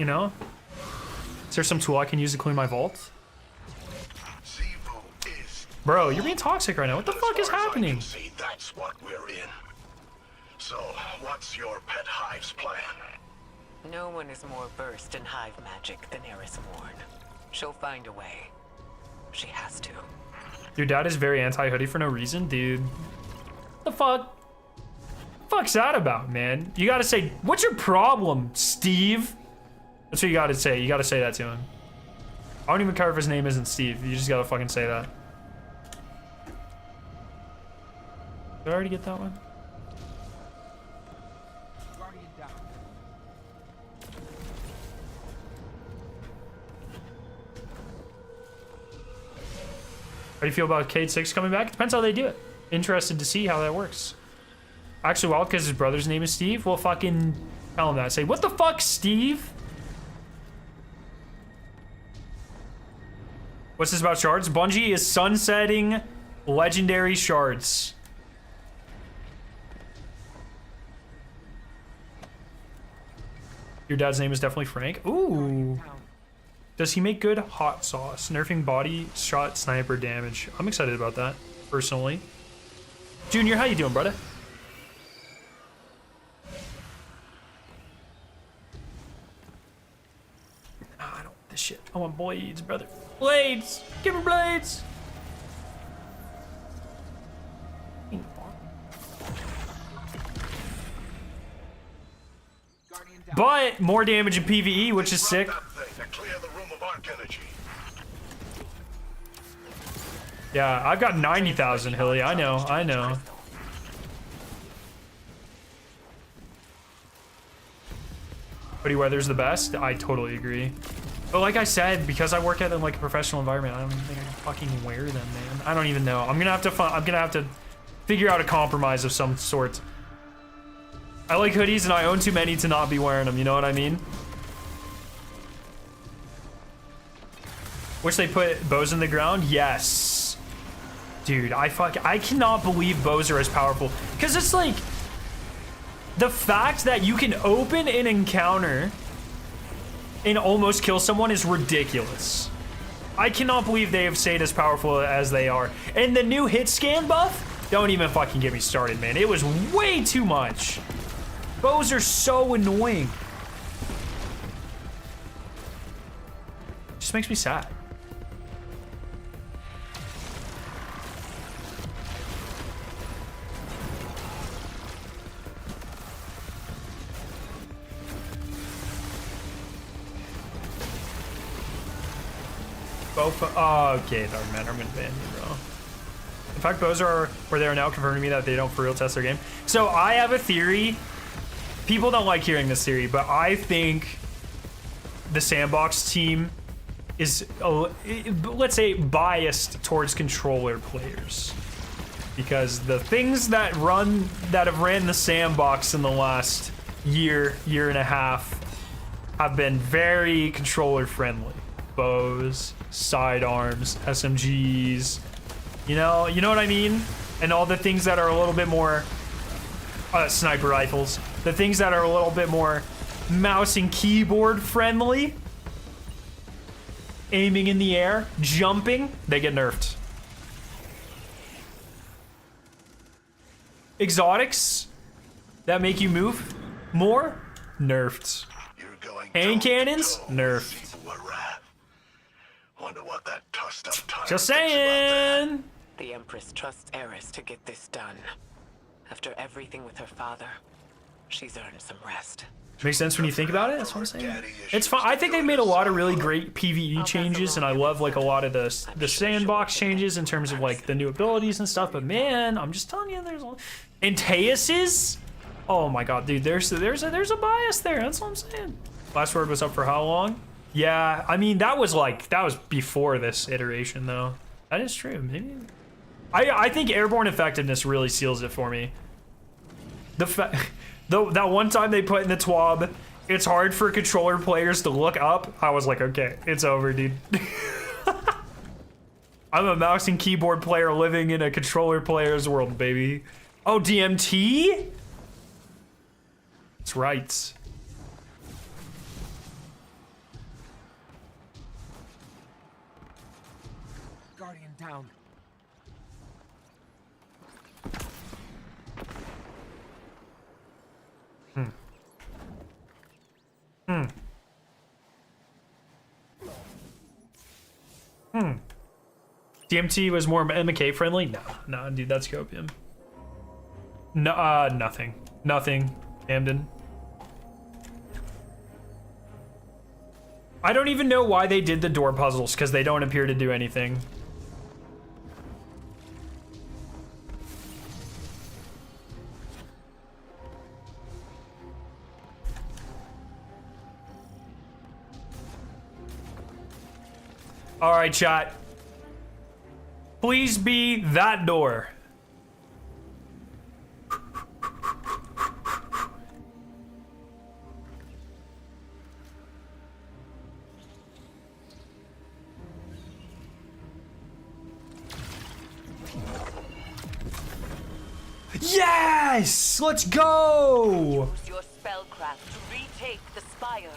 you know? Is there some tool I can use to clean my vault? Bro, you're being toxic right now. What the fuck is happening? See, that's what we're in. So, what's your pet hive's plan? No one is more versed in hive magic than Eris Morn. She'll find a way. She has to. Your dad is very anti-hoodie for no reason? Dude. The fuck? Fuck's that about, man? You gotta say, what's your problem, Steve? That's what you gotta say. You gotta say that to him. I don't even care if his name isn't Steve. You just gotta fucking say that. Did I already get that one? How do you feel about Cade 6 coming back? It depends how they do it. Interested to see how that works. Actually, wild because his brother's name is Steve. Well, fucking tell him that. Say, what the fuck, Steve? What's this about shards? Bungie is sunsetting legendary shards. Your dad's name is definitely Frank. Ooh. Does he make good hot sauce? Nerfing body shot sniper damage. I'm excited about that, personally. Junior, how you doing, brother? I don't want this shit. I want blades, brother. Blades! Give me blades! But more damage in PvE, which is sick. Yeah, I've got 90,000, Hilly. I know, I know. Hoodie weather's the best. I totally agree. But like I said, because I work at like a professional environment, I don't even think I can fucking wear them, man. I don't even know. I'm gonna have to figure out a compromise of some sort. I like hoodies and I own too many to not be wearing them, you know what I mean? Wish they put bows in the ground? Yes. Dude, I cannot believe bows are as powerful. Because it's like, the fact that you can open an encounter and almost kill someone is ridiculous. I cannot believe they have stayed as powerful as they are. And the new hit scan buff? Don't even fucking get me started, man. It was way too much. Bows are so annoying. Just makes me sad. Okay, dark man, I'm gonna ban you, bro. In fact, bows are where they are now, confirming to me that they don't for real test their game. So I have a theory. People don't like hearing this theory, but I think the sandbox team is, let's say, biased towards controller players, because the things that have ran the sandbox in the last year and a half have been very controller friendly. Bows, sidearms, SMGs, you know what I mean? And all the things that are a little bit more sniper rifles, the things that are a little bit more mouse and keyboard friendly, aiming in the air, jumping, they get nerfed. Exotics that make you move more, nerfed. Hand cannons, nerfed. Wonder what that tussed up tyrant Just thinks about saying. The Empress trusts Eris to get this done. After everything with her father, she's earned some rest. Makes sense when you think about it. That's what I'm saying. It's fun. I think they've made a lot of really great PvE changes, and I love like a lot of the sandbox changes in terms of like the new abilities and stuff. But man, I'm just telling you, there's and Teus's. Oh my god, dude, there's a bias there. That's what I'm saying. Last word was up for how long? Yeah, I mean that was before this iteration though. That is true. Maybe I think airborne effectiveness really seals it for me. That one time they put in the TWAB, it's hard for controller players to look up. I was like, okay, it's over, dude. I'm a mouse and keyboard player living in a controller player's world, baby. Oh, DMT? That's right. Guardian down. DMT was more MK friendly? No, dude, that's copium. No, nothing, Hamden. I don't even know why they did the door puzzles, because they don't appear to do anything. All right, chat. Please be that door. Yes! Let's go! Use your spellcraft to retake the spire.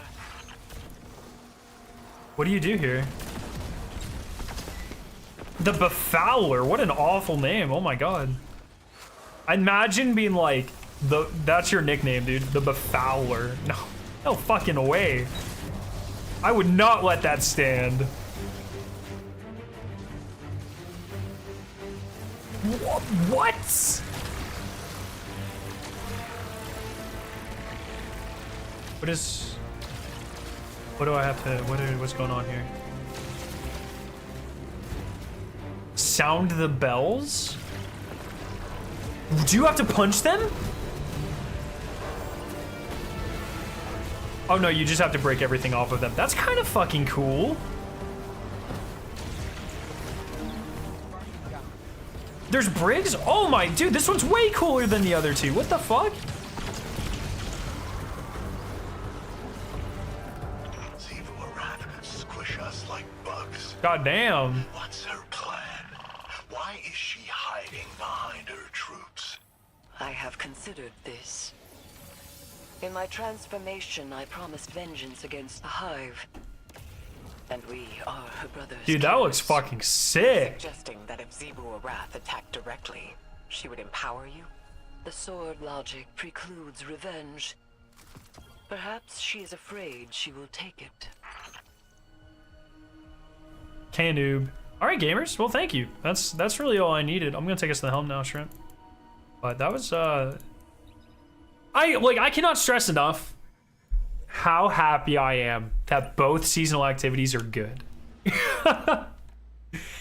What do you do here? The Befouler, what an awful name. Oh my god. Imagine being like, that's your nickname, dude. The Befouler. No fucking way. I would not let that stand. What? What do I have to, what's going on here? Sound the bells? Do you have to punch them? Oh no, you just have to break everything off of them. That's kind of fucking cool. There's Briggs? Oh my, dude, this one's way cooler than the other two. What the fuck? Squish us like bugs. God damn. What's her plan? Why is she hiding behind her troops? I have considered this. In my transformation, I promised vengeance against the Hive. And we are her brothers. Dude, that looks fucking sick. Suggesting that if Zebu Arath attacked directly, she would empower you? The sword logic precludes revenge. Perhaps she is afraid she will take it. Canoob. All right, gamers. Well, thank you. That's really all I needed. I'm gonna take us to the helm now, Shrimp. But that was I cannot stress enough how happy I am that both seasonal activities are good.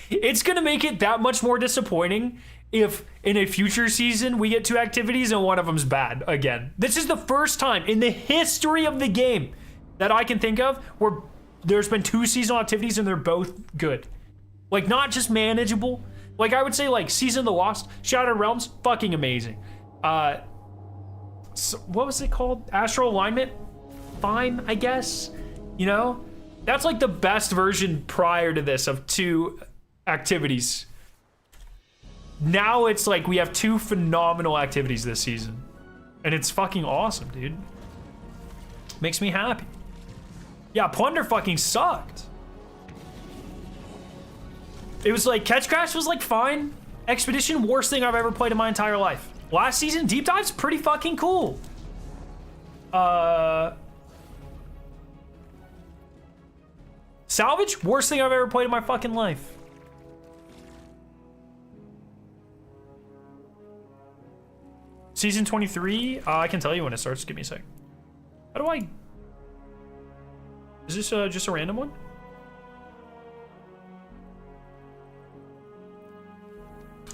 It's gonna make it that much more disappointing if in a future season we get 2 activities and one of them's bad again. This is the first time in the history of the game that I can think of where there's been 2 seasonal activities and they're both good. Like, not just manageable. Like, I would say, like, Season of the Lost, Shattered Realms, fucking amazing. So what was it called? Astral Alignment? Fine, I guess. You know? That's like the best version prior to this of 2 activities. Now it's like we have 2 phenomenal activities this season. And it's fucking awesome, dude. Makes me happy. Yeah, Plunder fucking sucked. It was like, Catch Crash was like fine. Expedition, worst thing I've ever played in my entire life. Last season, Deep Dive's pretty fucking cool. Salvage, worst thing I've ever played in my fucking life. Season 23, I can tell you when it starts. Give me a sec. How do I... Is this just a random one?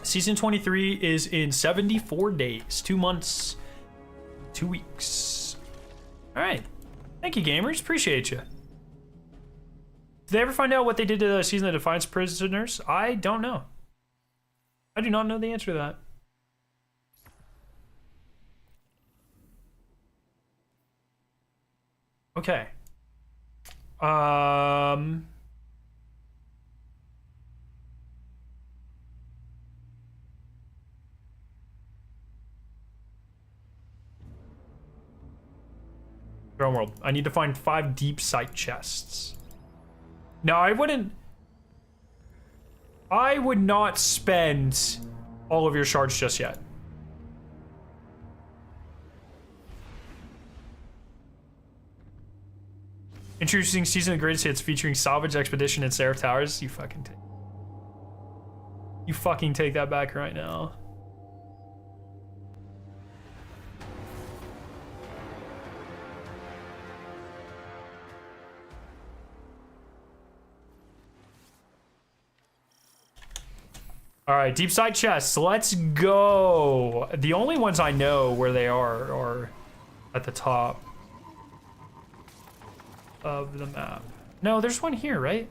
Season 23 is in 74 days. 2 months, 2 weeks. All right. Thank you, gamers. Appreciate you. Did they ever find out what they did to the season of Defiance prisoners? I don't know. I do not know the answer to that. Okay. Throne World. I need to find 5 deep sight chests. No, I would not spend all of your shards just yet. Introducing Season of the Greatest Hits featuring Salvage Expedition and Seraph Towers. You fucking take that back right now. All right, deep side chests. Let's go. The only ones I know where they are at the top of the map. No, there's one here, right?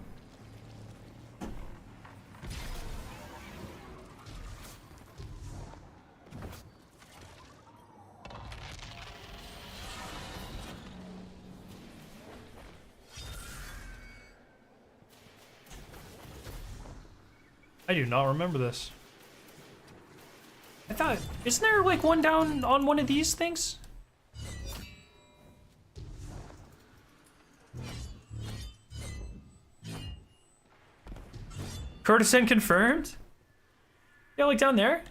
I do not remember this. I thought, isn't there like one down on one of these things? Courtesan confirmed? Yeah, like down there?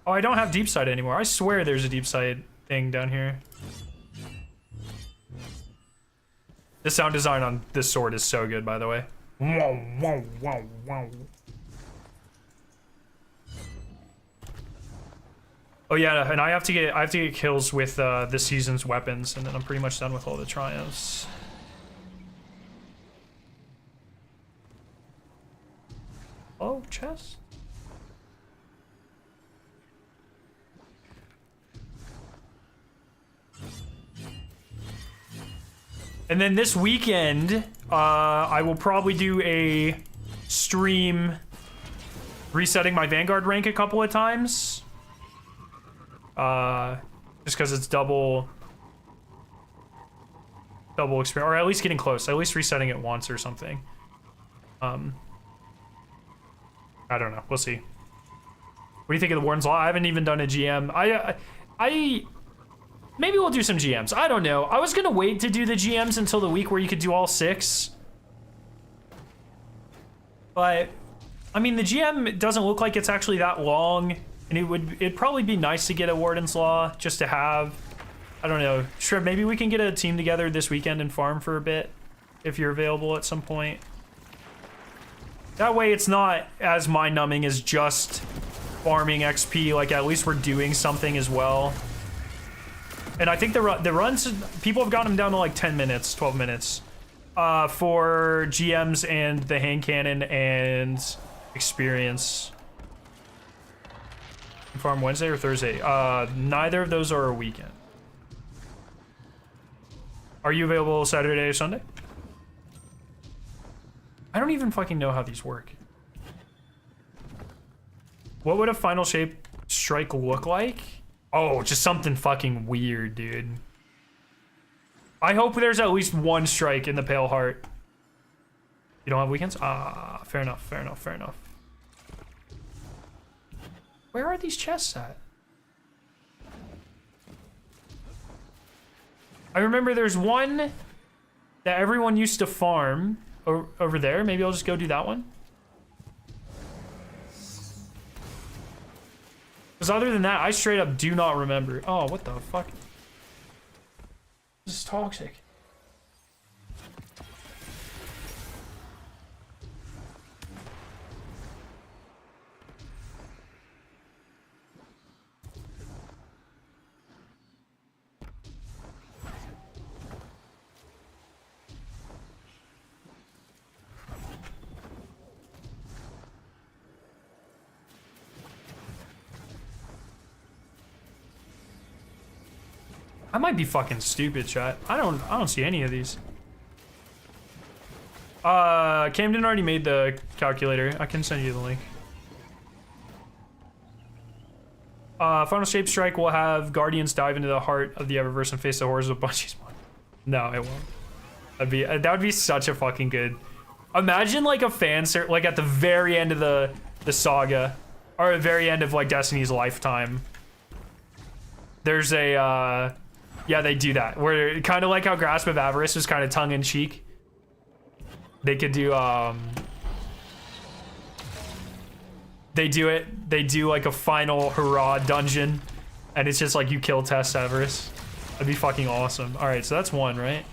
Oh, I don't have deep sight anymore. I swear there's a deep sight thing down here. The sound design on this sword is so good, by the way. Wow, wow, wow, wow. Oh yeah, and I have to get kills with this season's weapons, and then I'm pretty much done with all the triumphs. Oh, chest. And then this weekend, I will probably do a stream resetting my Vanguard rank a couple of times. Just because it's double experience, or at least getting close. At least resetting it once or something. I don't know. We'll see. What do you think of the Warden's Law? I haven't even done a GM. Maybe we'll do some GMs. I don't know. I was gonna wait to do the GMs until the week where you could do all 6. But I mean, the GM doesn't look like it's actually that long, and it'd probably be nice to get a Warden's Law just to have. I don't know. Shrib, maybe we can get a team together this weekend and farm for a bit if you're available at some point. That way it's not as mind-numbing as just farming XP. Like, at least we're doing something as well. And I think the runs, people have gotten them down to like 10 minutes, 12 minutes for GMs and the hand cannon and experience. Farm Wednesday or Thursday? Neither of those are a weekend. Are you available Saturday or Sunday? I don't even fucking know how these work. What would a final shape strike look like? Oh, just something fucking weird, dude. I hope there's at least one strike in the Pale Heart. You don't have weekends? Ah, fair enough, fair enough, fair enough. Where are these chests at? I remember there's one that everyone used to farm over there. Maybe I'll just go do that one. Because other than that, I straight up do not remember. Oh, what the fuck? This is toxic. I might be fucking stupid, chat. I don't see any of these. Camden already made the calculator. I can send you the link. Final Shape Strike will have Guardians dive into the heart of the Eververse and face the horrors of Bungie's one. No, it won't. That would be such a fucking good. Imagine like a fan like at the very end of the saga, or the very end of like Destiny's lifetime. There's a yeah, they do that. Where kind of like how Grasp of Avarice was kind of tongue in cheek. They could do they do like a final hurrah dungeon, and it's just like you kill Test Avarice. That'd be fucking awesome. All right, so that's one, right?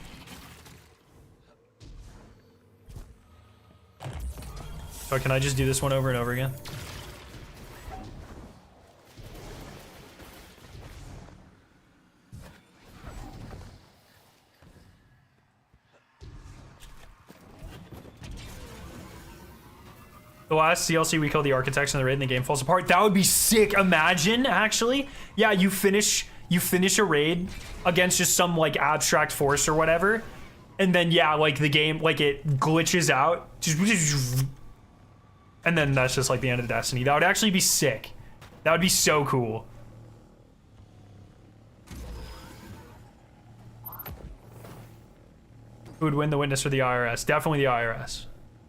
So can I just do this one over and over again? The last DLC we killed the architects in the raid and the game falls apart. That would be sick. Imagine, actually. Yeah, you finish a raid against just some like abstract force or whatever. And then yeah, like the game, like it glitches out. And then that's just like the end of Destiny. That would actually be sick. That would be so cool. Who would win the Witness or the IRS? Definitely the IRS.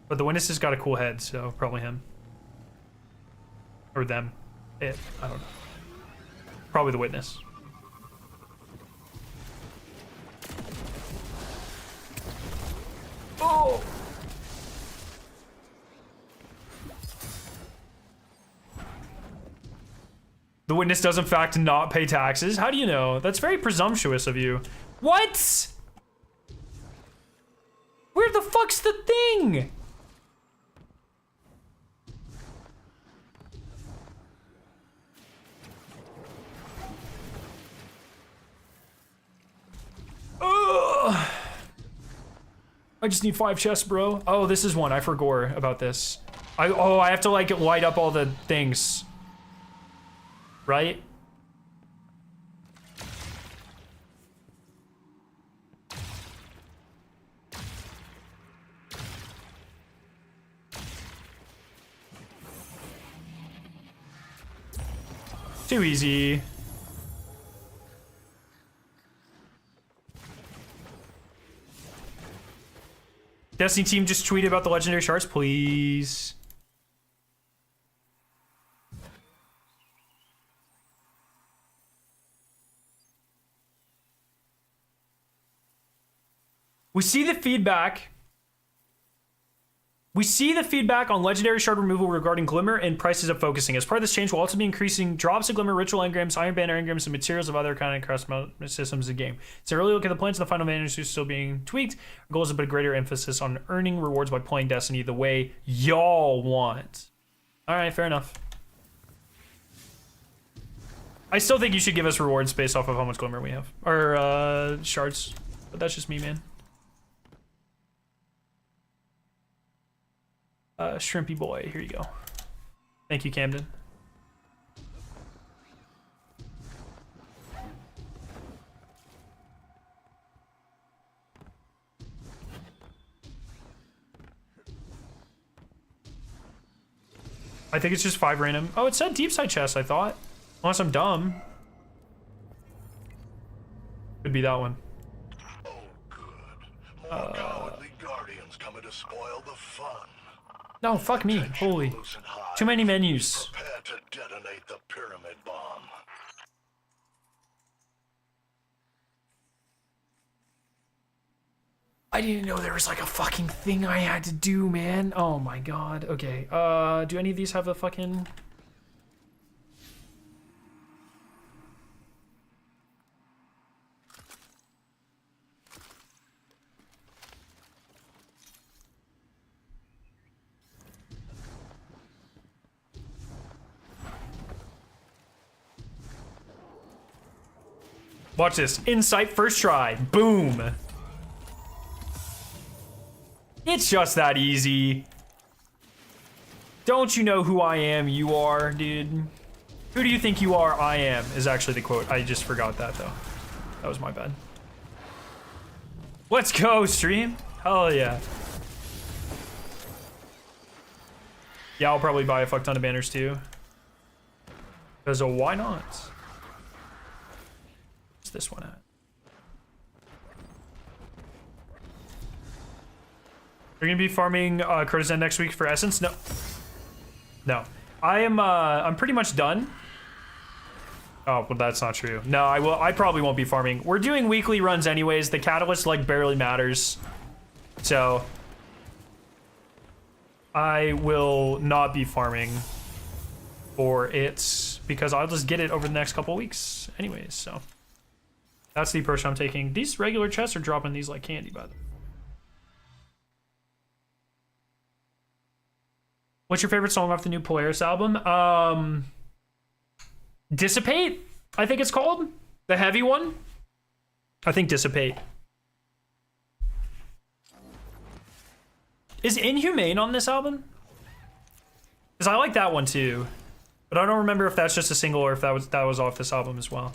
But the Witness has got a cool head, so probably him. Or them. It. I don't know. Probably the Witness. Oh! The Witness does in fact not pay taxes. How do you know? That's very presumptuous of you. What? Where the fuck's the thing? Ugh. I just need 5 chests, bro. Oh, this is one. I forgot about this. I have to like light up all the things. Right? Too easy. Destiny team just tweeted about the legendary shards, please. We see the feedback. We see the feedback on legendary shard removal regarding Glimmer and prices of focusing. As part of this change, we'll also be increasing drops of Glimmer, ritual engrams, iron banner engrams, and materials of other kind of custom systems in the game. It's an early look at the plans, and the final managers are still being tweaked. Our goal is to put a greater emphasis on earning rewards by playing Destiny the way y'all want. All right, fair enough. I still think you should give us rewards based off of how much Glimmer we have. Or shards, but that's just me, man. Shrimpy boy, here you go. Thank you, Camden. I think it's just 5 random. Oh, it said deep side chest, I thought. Unless I'm dumb. Could be that one. Oh, good. More cowardly guardians coming to spoil the fun. No, fuck me. Holy. Too many menus. Prepare to detonate the pyramid bomb. I didn't know there was like a fucking thing I had to do, man. Oh my god. Okay. Do any of these have a fucking... Watch this. Insight first try. Boom. It's just that easy. Don't you know who I am? You are, dude. Who do you think you are? I am is actually the quote. I just forgot that though. That was my bad. Let's go, stream. Hell yeah. Yeah, I'll probably buy a fuck ton of banners too. Because why not? What's this one at? You're gonna be farming Crota's End next week for Essence? No. No. I'm pretty much done. Oh, well, that's not true. No, I probably won't be farming. We're doing weekly runs anyways. The catalyst like barely matters. So I will not be farming for it because I'll just get it over the next couple weeks anyways, so. That's the approach I'm taking. These regular chests are dropping these like candy, by the way. What's your favorite song off the new Polaris album? Dissipate, I think it's called. The heavy one. I think Dissipate. Is Inhumane on this album? Because I like that one too. But I don't remember if that's just a single or if that was off this album as well.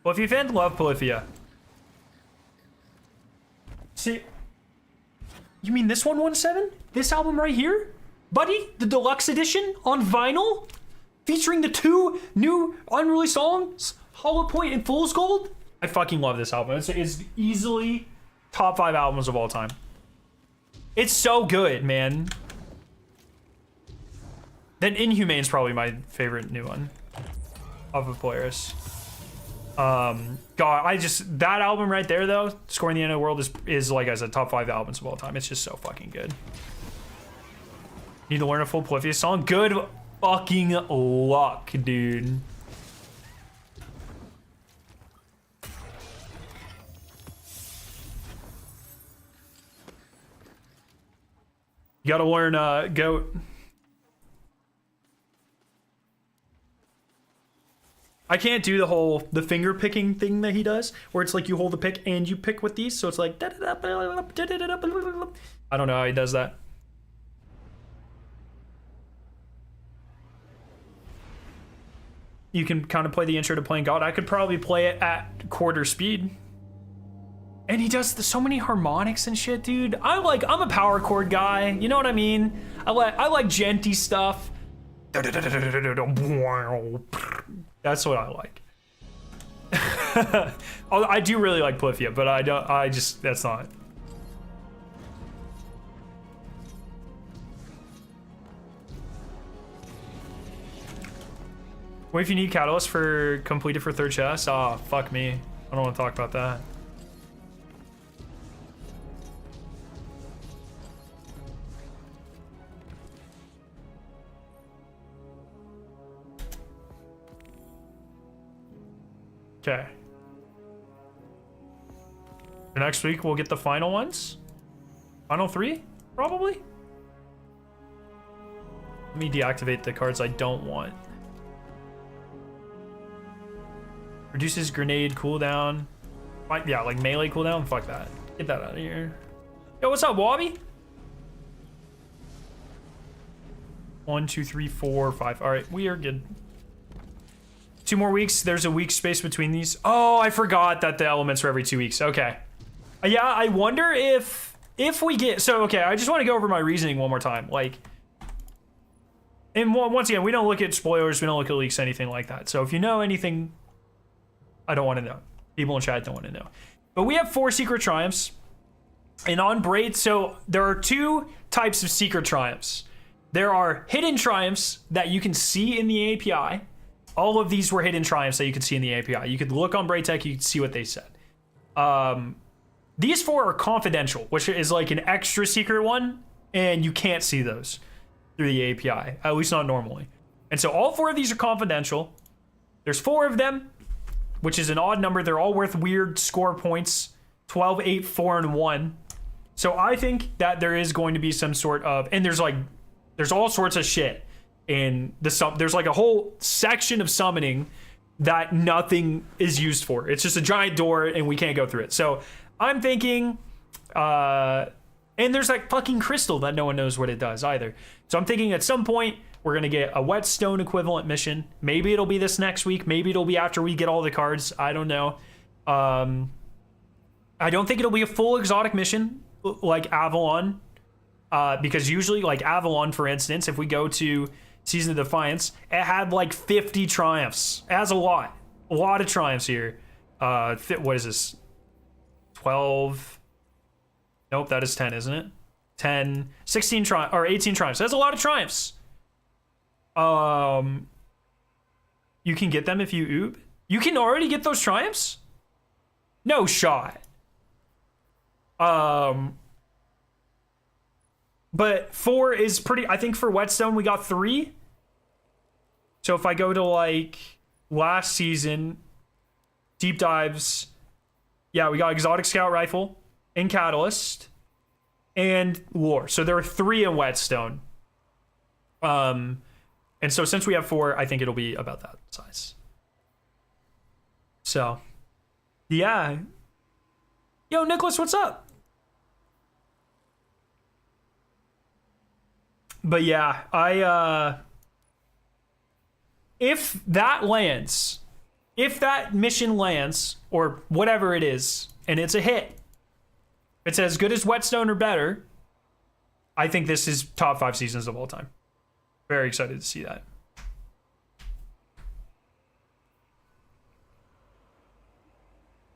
Well, if you fans love Polyphia. See, you mean this one, 1-7? This album right here? Buddy, the deluxe edition on vinyl? Featuring the 2 new unreleased songs, Hollow Point and Fool's Gold? I fucking love this album. It's easily top 5 albums of all time. It's so good, man. Then Inhumane's probably my favorite new one off of Polaris. God, that album right there though, Scoring the End of the World is like I said, top 5 albums of all time. It's just so fucking good. Need to learn a full Polyphia song? Good fucking luck, dude. You gotta learn Goat. I can't do the finger picking thing that he does, where it's like you hold the pick and you pick with these, so it's like I don't know how he does that. You can kind of play the intro to playing God. I could probably play it at quarter speed. And he does so many harmonics and shit, dude. I'm a power chord guy, you know what I mean? I like genty stuff. That's what I like. I do really like Polyphia, but that's not. What if you need catalyst for completed for third chest? Ah, fuck me. I don't want to talk about that. Okay. Next week we'll get the final ones. Final 3, probably. Let me deactivate the cards I don't want. Reduces grenade cooldown. Yeah, like melee cooldown. Fuck that. Get that out of here. Yo, what's up, Wobby? 1, 2, 3, 4, 5. All right, we are good. 2 more weeks. There's a week space between these. Oh, I forgot that the elements are every 2 weeks. Okay. Yeah, I wonder if we get... So, okay, I just want to go over my reasoning one more time. Like, and once again, we don't look at spoilers. We don't look at leaks, anything like that. So if you know anything, I don't want to know. People in chat don't want to know. But we have 4 secret triumphs. And on Braid, so there are 2 types of secret triumphs. There are hidden triumphs that you can see in the API. All of these were hidden triumphs that you could see in the API. You could look on Braid Tech, you could see what they said. These 4 are confidential, which is like an extra secret one, and you can't see those through the API, at least not normally. And so all 4 of these are confidential. There's 4 of them, which is an odd number. They're all worth weird score points, 12, 8, 4, and 1. So I think that there is going to be some sort of, and there's all sorts of shit in the there's like a whole section of summoning that nothing is used for. It's just a giant door and we can't go through it. So I'm thinking, and there's that fucking crystal that no one knows what it does either. So I'm thinking at some point we're gonna get a whetstone equivalent mission. Maybe it'll be this next week. Maybe it'll be after we get all the cards. I don't know. I don't think it'll be a full exotic mission like Avalon, because usually like Avalon, for instance, if we go to Season of Defiance, it had like 50 triumphs. It has a lot of triumphs here. What is this? 12. Nope, that is 10, isn't it? 10, 16 triumphs, or 18 triumphs. That's a lot of triumphs. You can get them if you oob. You can already get those triumphs? No shot. But 4 is pretty, I think for Whetstone we got 3. So if I go to like last season, deep dives, yeah, we got Exotic Scout Rifle and Catalyst and Lore. So there are 3 in Whetstone. And so since we have 4, I think it'll be about that size. So, yeah. Yo, Nicholas, what's up? But yeah, if that lands, if that mission lands, or whatever it is, and it's a hit, it's as good as Whetstone or better, I think this is top 5 seasons of all time. Very excited to see that.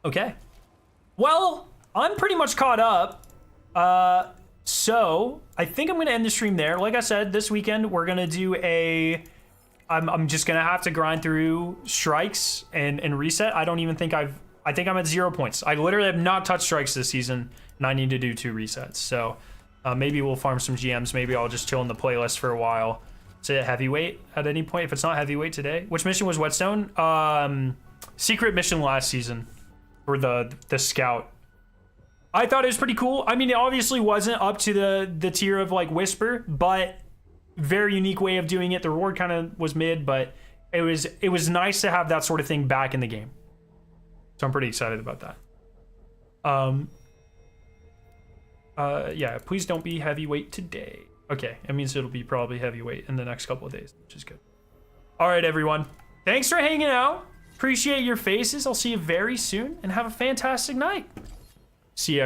Okay. Well, I'm pretty much caught up. So I think I'm going to end the stream there. Like I said, this weekend, we're going to do I'm just going to have to grind through strikes and reset. I don't even think I think I'm at 0 points. I literally have not touched strikes this season, and I need to do 2 resets. So maybe we'll farm some GMs. Maybe I'll just chill in the playlist for a while. Is it heavyweight at any point? If it's not heavyweight today. Which mission was Whetstone? Secret mission last season for the scout. I thought it was pretty cool. I mean, it obviously wasn't up to the tier of like Whisper, but very unique way of doing it. The reward kind of was mid, but it was nice to have that sort of thing back in the game. So I'm pretty excited about that. Yeah, please don't be heavyweight today. Okay, it means it'll be probably heavyweight in the next couple of days, which is good. All right, everyone. Thanks for hanging out. Appreciate your faces. I'll see you very soon, and have a fantastic night. See ya.